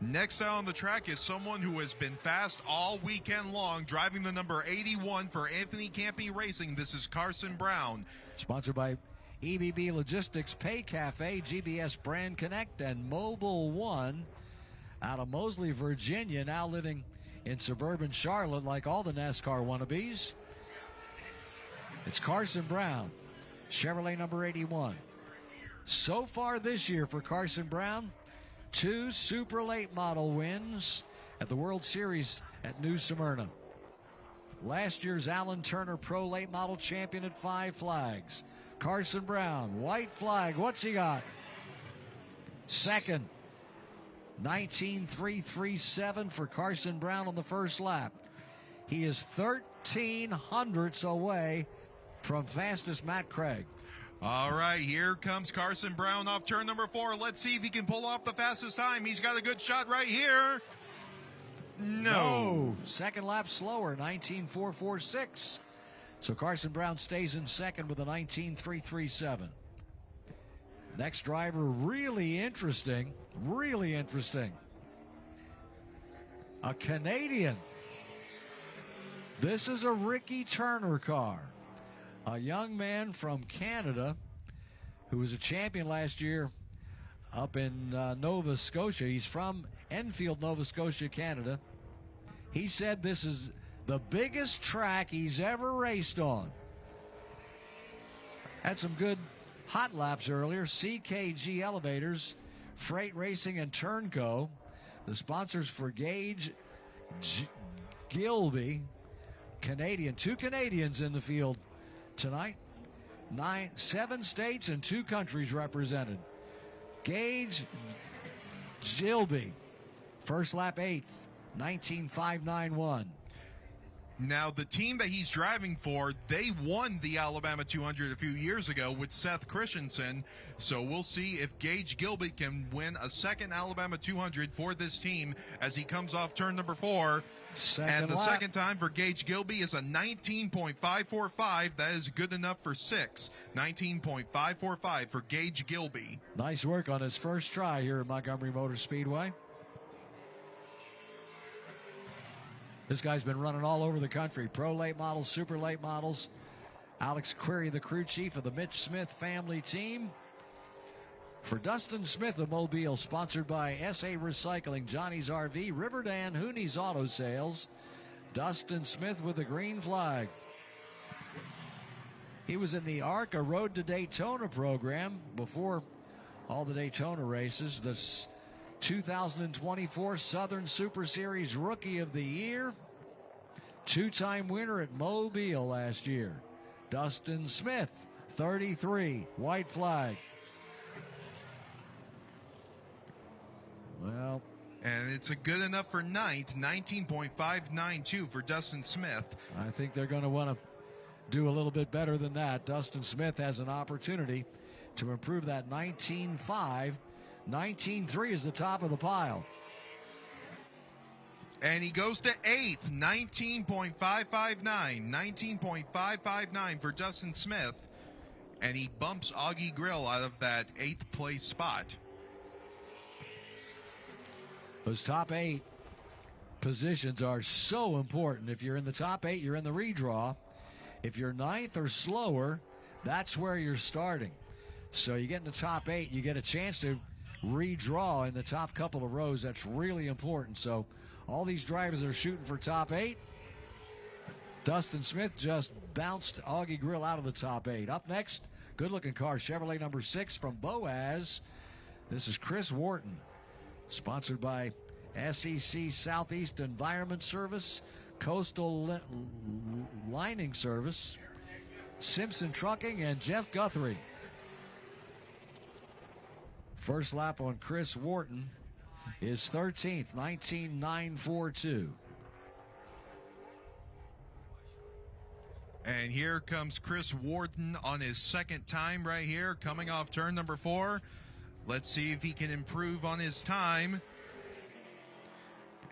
B: Next out on the track is someone who has been fast all weekend long, driving the number 81 for Anthony Campy Racing. This is Carson Brown.
A: Sponsored by EBB Logistics, Pay Cafe, GBS Brand Connect, and Mobile One out of Moseley, Virginia, now living in suburban Charlotte like all the NASCAR wannabes. It's Carson Brown, Chevrolet number 81. So far this year for Carson Brown, 2 super late model wins at the World Series at New Smyrna. Last year's Alan Turner Pro Late Model champion at 5 flags. Carson Brown, white flag, what's he got? Second, 19.337 for Carson Brown on the first lap. He is 13 hundredths away from fastest Matt Craig.
B: All right, here comes Carson Brown off turn number 4. Let's see if he can pull off the fastest time. He's got a good shot right here. No.
A: Second lap slower, 19.446. So Carson Brown stays in second with a 19.337. Next driver, really interesting. A Canadian. This is a Ricky Turner car. A young man from Canada who was a champion last year up in Nova Scotia. He's from Enfield, Nova Scotia, Canada. He said this is the biggest track he's ever raced on. Had some good hot laps earlier. CKG Elevators, Freight Racing, and Turnco. The sponsors for Gage Gilby, Canadian. 2 Canadians in the field tonight. 7 states and 2 countries represented. Gage Gilby, first lap 8th, 19.591.
B: Now, the team that he's driving for, they won the Alabama 200 a few years ago with Seth Christensen. So we'll see if Gage Gilby can win a second Alabama 200 for this team as he comes off turn number 4. And the second time for Gage Gilby is a 19.545. That is good enough for 6. 19.545 for Gage Gilby.
A: Nice work on his first try here at Montgomery Motor Speedway. This guy's been running all over the country. Pro late models, super late models. Alex Query, the crew chief of the Mitch Smith family team. For Dustin Smith of Mobile, sponsored by SA Recycling, Johnny's RV, Riverdan, Hooney's Auto Sales. Dustin Smith with the green flag. He was in the ARCA Road to Daytona program before all the Daytona races. The 2024 Southern Super Series Rookie of the Year. Two-time winner at Mobile last year. Dustin Smith, 33, white flag. Well,
B: and it's a good enough for ninth, 19.592 for Dustin Smith.
A: I think they're going to want to do a little bit better than that. Dustin Smith has an opportunity to improve that 19.5. 19.3 is the top of the pile.
B: And he goes to eighth, 19.559. 19.559 for Dustin Smith. And he bumps Augie Grill out of that eighth place spot.
A: Those top 8 positions are so important. If you're in the top 8, you're in the redraw. If you're ninth or slower, that's where you're starting. So you get in the top 8, you get a chance to redraw in the top couple of rows. That's really important. So all these drivers are shooting for top 8. Dustin Smith just bounced Augie Grill out of the top 8. Up next, good-looking car, Chevrolet number 6 from Boaz. This is Chris Wharton. Sponsored by SEC Southeast Environment Service, Coastal Lining Service, Simpson Trucking, and Jeff Guthrie. First lap on Chris Wharton is 13th, 19.942.
B: And here comes Chris Wharton on his second time right here, coming off turn number 4. Let's see if he can improve on his time.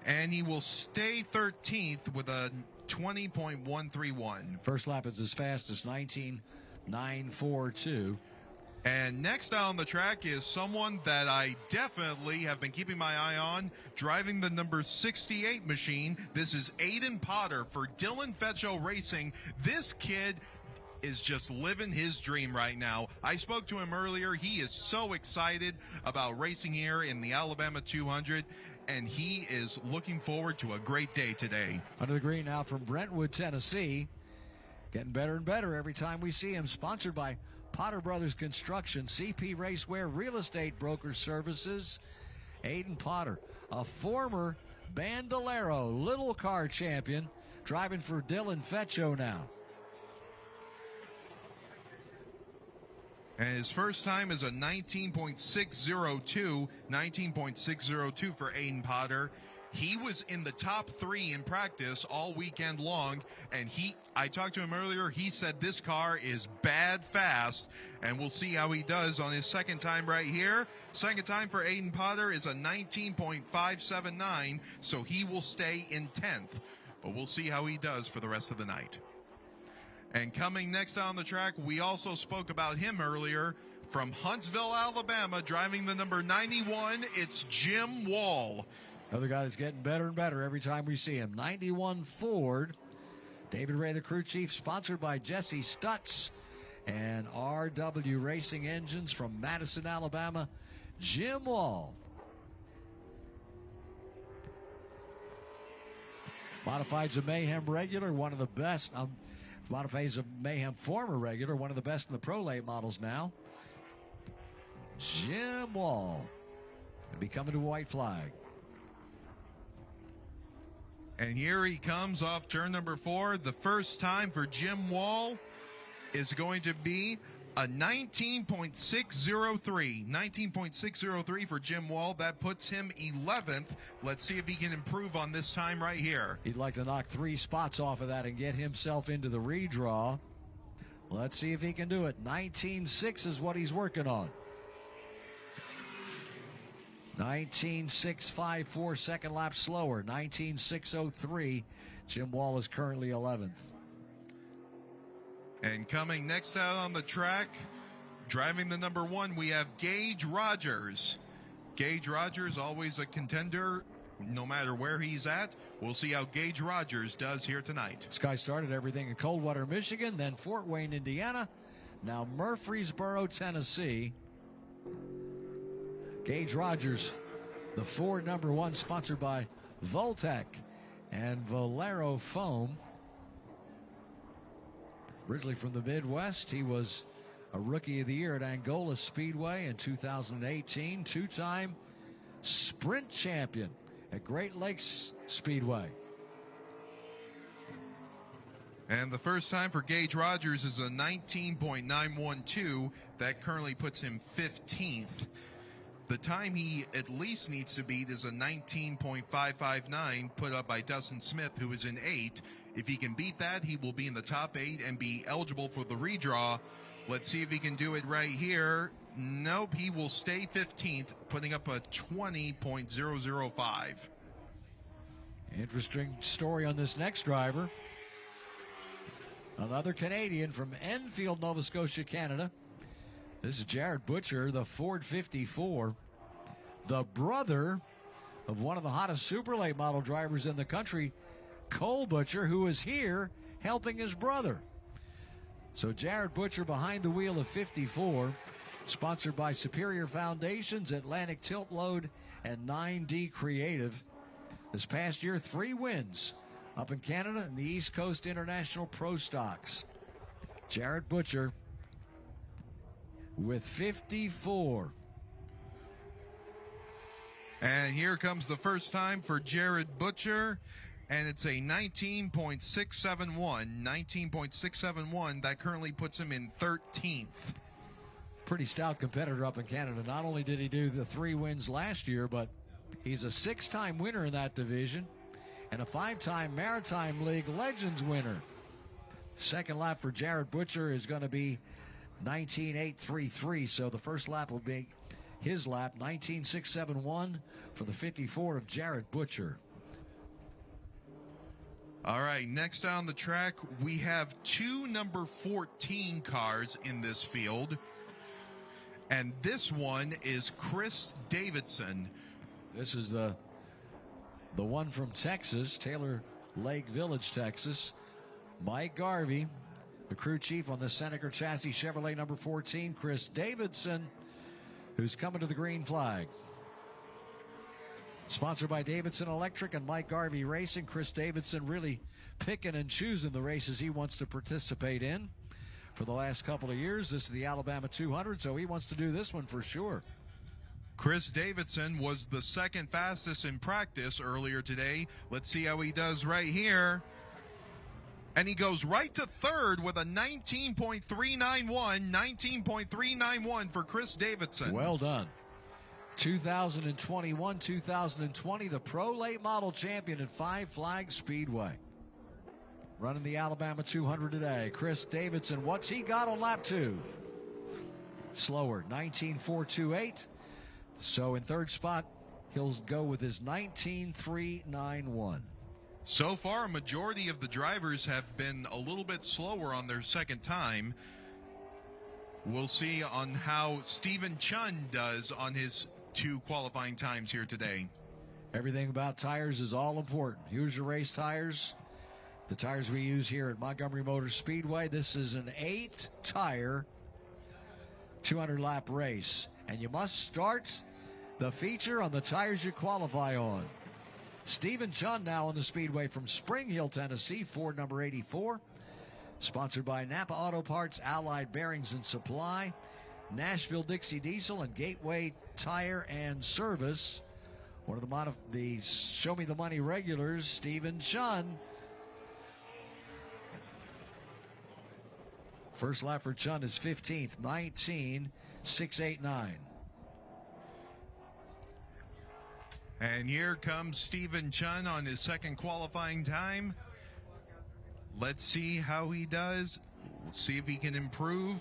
B: And he will stay 13th with a 20.131.
A: First lap is as fast as 19.942.
B: And next out on the track is someone that I definitely have been keeping my eye on, driving the number 68 machine. This is Aiden Potter for Dylan Fetcho Racing. This kid is just living his dream right now. I spoke to him earlier. He is so excited about racing here in the Alabama 200, and he is looking forward to a great day today.
A: Under the green now from Brentwood, Tennessee. Getting better and better every time we see him. Sponsored by Potter Brothers Construction, CP Racewear, Real Estate Broker Services. Aiden Potter, a former Bandolero Little Car champion, driving for Dylan Fetcho now.
B: And his first time is a 19.602, 19.602 for Aiden Potter. He was in the top 3 in practice all weekend long, and I talked to him earlier. He said this car is bad fast, and we'll see how he does on his second time right here. Second time for Aiden Potter is a 19.579, so he will stay in 10th, but we'll see how he does for the rest of the night. And coming next on the track, we also spoke about him earlier, from Huntsville, Alabama, driving the number 91, it's Jim Wall.
A: Another guy that's getting better and better every time we see him. 91 Ford. David Ray, the crew chief, sponsored by Jesse Stutz and RW Racing Engines from Madison, Alabama, Jim Wall. Modifieds of Mayhem regular, one of the best. Modifieds of Mayhem former regular, one of the best in the Pro Late models now. Jim Wall. Will be coming to white flag.
B: And here he comes off turn number 4. The first time for Jim Wall is going to be a 19.603. 19.603 for Jim Wall. That puts him 11th. Let's see if he can improve on this time right here.
A: He'd like to knock 3 spots off of that and get himself into the redraw. Let's see if he can do it. 19.6 is what he's working on. 19.654, second lap slower. 19.603. Jim Wall is currently 11th.
B: And coming next out on the track, driving the number 1, we have Gage Rogers. Gage Rogers, always a contender, no matter where he's at. We'll see how Gage Rogers does here tonight.
A: This guy started everything in Coldwater, Michigan, then Fort Wayne, Indiana, now Murfreesboro, Tennessee. Gage Rogers, the Ford number 1, sponsored by Voltec and Valero Foam. Originally from the Midwest, he was a Rookie of the Year at Angola Speedway in 2018, two-time sprint champion at Great Lakes Speedway.
B: And the first time for Gage Rogers is a 19.912. That currently puts him 15th. The time he at least needs to beat is a 19.559 put up by Dustin Smith, who is in 8th. If he can beat that, he will be in the top 8 and be eligible for the redraw. Let's see if he can do it right here. Nope, he will stay 15th, putting up a 20.005.
A: Interesting story on this next driver. Another Canadian from Enfield, Nova Scotia, Canada. This is Jared Butcher, the Ford 54, the brother of one of the hottest super late model drivers in the country, Cole Butcher, who is here helping his brother. So Jared Butcher behind the wheel of 54, sponsored by Superior Foundations, Atlantic Tilt Load, and 9D Creative. This past year, 3 wins up in Canada and the East Coast International Pro Stocks. Jared Butcher with 54.
B: And here comes the first time for Jared Butcher, and it's a 19.671. 19.671. That currently puts him in 13th.
A: Pretty stout competitor up in Canada. Not only did he do the 3 wins last year, but he's a 6-time winner in that division and a 5-time Maritime League Legends winner. Second lap for Jared Butcher is going to be 19.833, so the first lap will be his lap, 19.671 for the 54 of Jared Butcher.
B: All right, next down the track, we have 2 number 14 cars in this field, and this one is Chris Davidson.
A: This is the one from Texas, Taylor Lake Village, Texas. Mike Garvey, the crew chief on the Seneca chassis Chevrolet number 14. Chris Davidson, who's coming to the green flag. Sponsored by Davidson Electric and Mike Garvey Racing. Chris Davidson really picking and choosing the races he wants to participate in for the last couple of years. This is the Alabama 200, so he wants to do this one for sure.
B: Chris Davidson was the second fastest in practice earlier today. Let's see how he does right here. And he goes right to third with a 19.391. 19.391 for Chris Davidson.
A: Well done. 2021, 2020, the Pro Late Model Champion at Five Flags Speedway. Running the Alabama 200 today. Chris Davidson, what's he got on lap 2? Slower, 19.428. So in third spot, he'll go with his 19.391.
B: So far, a majority of the drivers have been a little bit slower on their second time. We'll see on how Stephen Chun does on his 2 qualifying times here today.
A: Everything about tires is all important. Here's your race tires. The tires we use here at Montgomery Motor Speedway. This is an 8-tire 200-lap race. And you must start the feature on the tires you qualify on. Stephen Chun now on the Speedway from Spring Hill, Tennessee, Ford number 84. Sponsored by Napa Auto Parts, Allied Bearings and Supply, Nashville Dixie Diesel, and Gateway Tire and Service. One of the Show Me the Money regulars, Stephen Chun. First lap for Chun is 15th, 19.689.
B: And here comes Stephen Chun on his second qualifying time. Let's see how he does. We'll see if he can improve.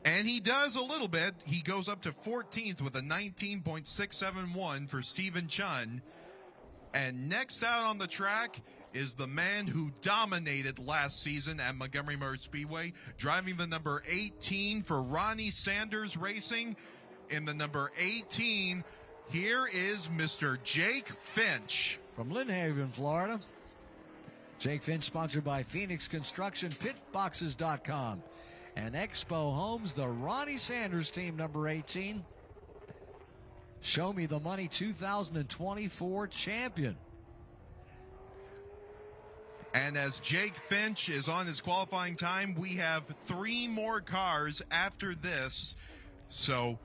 B: And he does a little bit. He goes up to 14th with a 19.671 for Stephen Chun. And next out on the track is the man who dominated last season at Montgomery Motor Speedway, driving the number 18 for Ronnie Sanders Racing. In the number 18, here is Mr. Jake Finch.
A: From Lynn Haven, Florida. Jake Finch, sponsored by Phoenix Construction, pitboxes.com, And Expo Homes, the Ronnie Sanders team, number 18. Show Me the Money 2024 champion.
B: And as Jake Finch is on his qualifying time, we have 3 more cars after this. So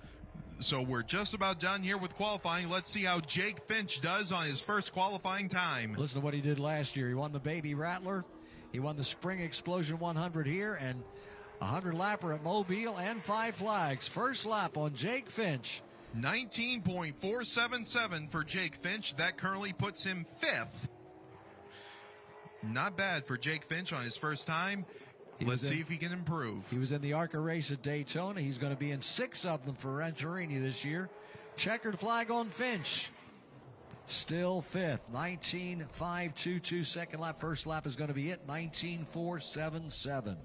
B: we're just about done here with qualifying. Let's see how Jake Finch does on his first qualifying time.
A: Listen to what he did last year. He won the Baby Rattler. He won the Spring Explosion 100 here and 100 lapper at Mobile and 5 flags. First lap on Jake Finch.
B: 19.477 for Jake Finch. That currently puts him 5th. Not bad for Jake Finch on his first time. Let's see if he can improve.
A: He was in the ARCA race at Daytona. He's going to be in 6 of them for Rancherini this year. Checkered flag on Finch. Still 5th. 19.522 second lap. First lap is going to be it. 19.477.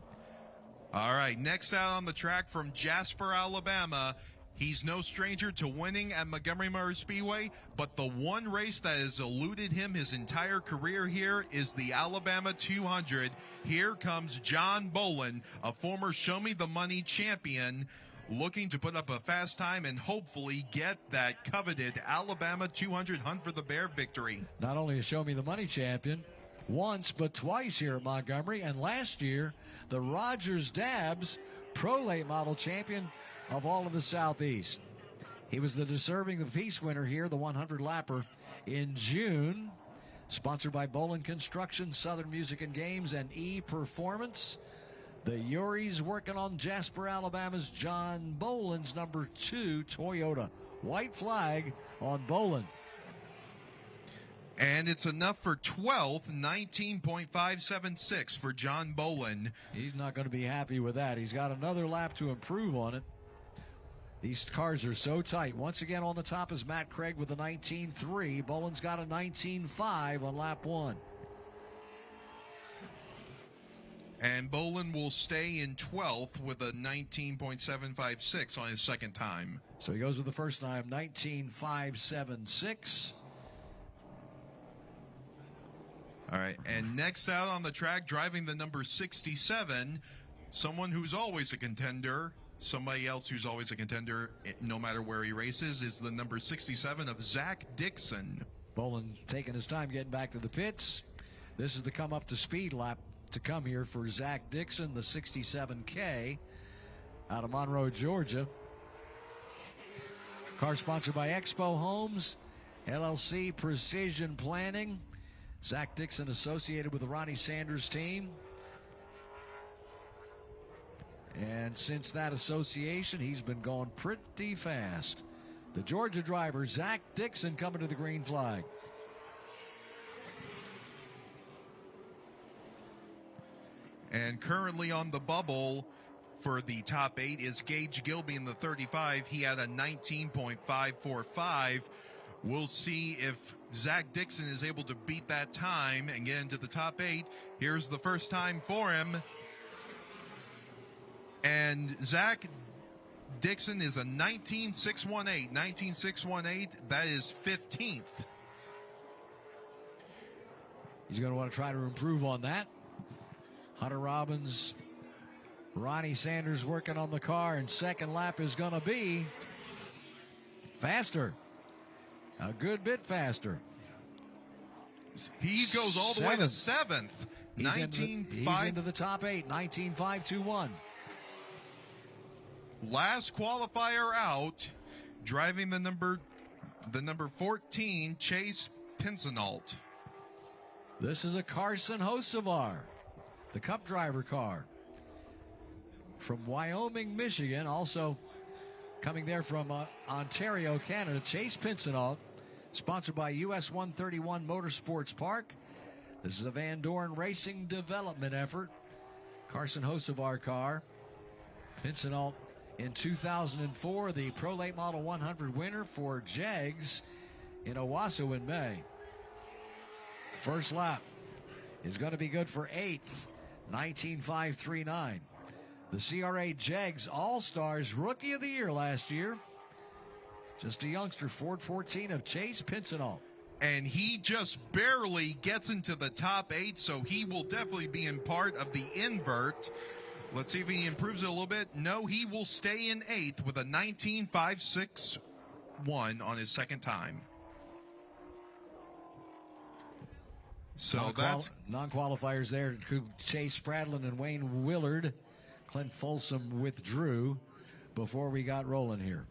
B: All right, next out on the track from Jasper, Alabama. He's no stranger to winning at Montgomery Motor Speedway, but the one race that has eluded him his entire career here is the Alabama 200. Here comes John Bolin, a former Show Me the Money champion, looking to put up a fast time and hopefully get that coveted Alabama 200 Hunt for the Bear victory.
A: Not only a Show Me the Money champion, once but twice here at Montgomery, and last year, the Rogers Dabbs Pro Late Model champion of all of the Southeast. He was the deserving of Peace winner here, the 100 lapper in June. Sponsored by Bolin Construction, Southern Music and Games, and E-Performance. The Uris working on Jasper, Alabama's John Bolin's number 2 Toyota. White flag on Bolin.
B: And it's enough for 12th, 19.576 for John Bolin.
A: He's not going to be happy with that. He's got another lap to improve on it. These cars are so tight. Once again on the top is Matt Craig with a 19.3. Bolin's got a 19.5 on lap 1.
B: And Bolin will stay in 12th with a 19.756 on his second time.
A: So he goes with the first time, 19.576.
B: All right, and next out on the track, driving the number 67, someone who's always a contender, somebody else who's always a contender no matter where he races, is the number 67 of Zach Dixon.
A: Bolin taking his time getting back to the pits. This is the come up to speed lap to come here for Zach Dixon, the 67K out of Monroe, Georgia. Car sponsored by Expo Homes, LLC Precision Planning. Zach Dixon associated with the Ronnie Sanders team. And since that association, he's been going pretty fast. The Georgia driver, Zach Dixon, coming to the green flag.
B: And currently on the bubble for the top 8 is Gage Gilby in the 35. He had a 19.545. We'll see if Zach Dixon is able to beat that time and get into the top 8. Here's the first time for him. And Zach Dixon is a 19.618. 19.618, that is 15th.
A: He's going to want to try to improve on that. Hunter Robbins, Ronnie Sanders working on the car, and second lap is going to be faster. A good bit faster.
B: He goes all the way to 7th.
A: He's into the top 8, 19.521.
B: Last qualifier out, driving the number 14, Chase Pinsenault.
A: This is a Carson Hocevar, the Cup driver car from Wyoming, Michigan. Also coming there from Ontario, Canada, Chase Pinsenault, sponsored by US 131 Motorsports Park. This is a Van Dorn Racing development effort. Carson Hocevar car. Pinsenault in 2004, the Pro Late Model 100 winner for Jegs in Owasso in May. First lap is going to be good for 8th, 19.539. The CRA Jegs All-Stars Rookie of the Year last year. Just a youngster, Ford 14 of Chase Pinsenault.
B: And he just barely gets into the top 8, so he will definitely be in part of the invert. Let's see if he improves it a little bit. No, he will stay in 8th with a 19.561 on his second time. So that's
A: non-qualifiers there. Chase Spradlin and Wayne Willard. Clint Folsom withdrew before we got rolling here.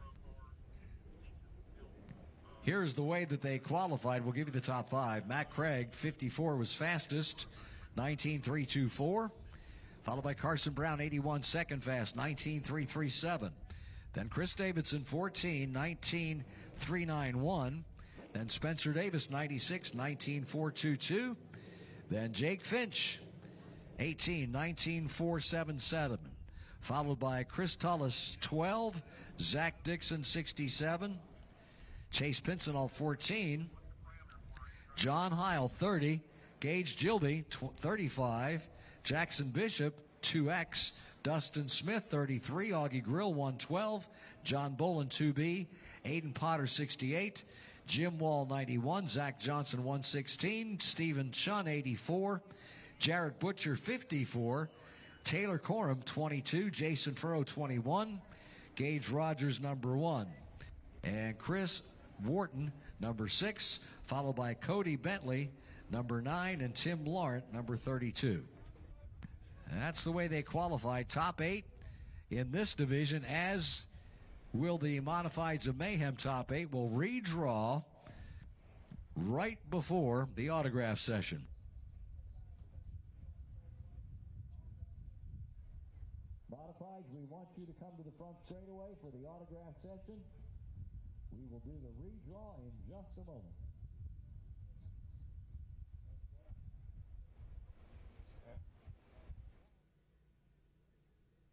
A: Here's the way that they qualified. We'll give you the top 5. Matt Craig, 54, was fastest, 19.324. Followed by Carson Brown, 81, second fast, 19.337. Then Chris Davidson, 14, 19.391. Then Spencer Davis, 96, 19.422. Then Jake Finch, 18, 19.477. Followed by Chris Tullis, 12. Zach Dixon, 67. Chase Pincinel, 14. John Heil, 30. Gage Gilby, 35. Jackson Bishop, 2X. Dustin Smith, 33. Augie Grill, 112. John Bolin, 2B. Aiden Potter, 68. Jim Wall, 91. Zach Johnson, 116. Stephen Chun, 84. Jarrett Butcher, 54. Taylor Corum, 22. Jason Furrow, 21. Gage Rogers, number 1. And Chris Wharton, number 6. Followed by Cody Bentley, number 9. And Tim Laurent, number 32. And that's the way they qualified. Top 8 in this division, as will the Modifieds of Mayhem top 8. Will redraw right before the autograph session. Modifieds, we want you to come to the front straightaway for the autograph session. We will do the redraw in just a moment.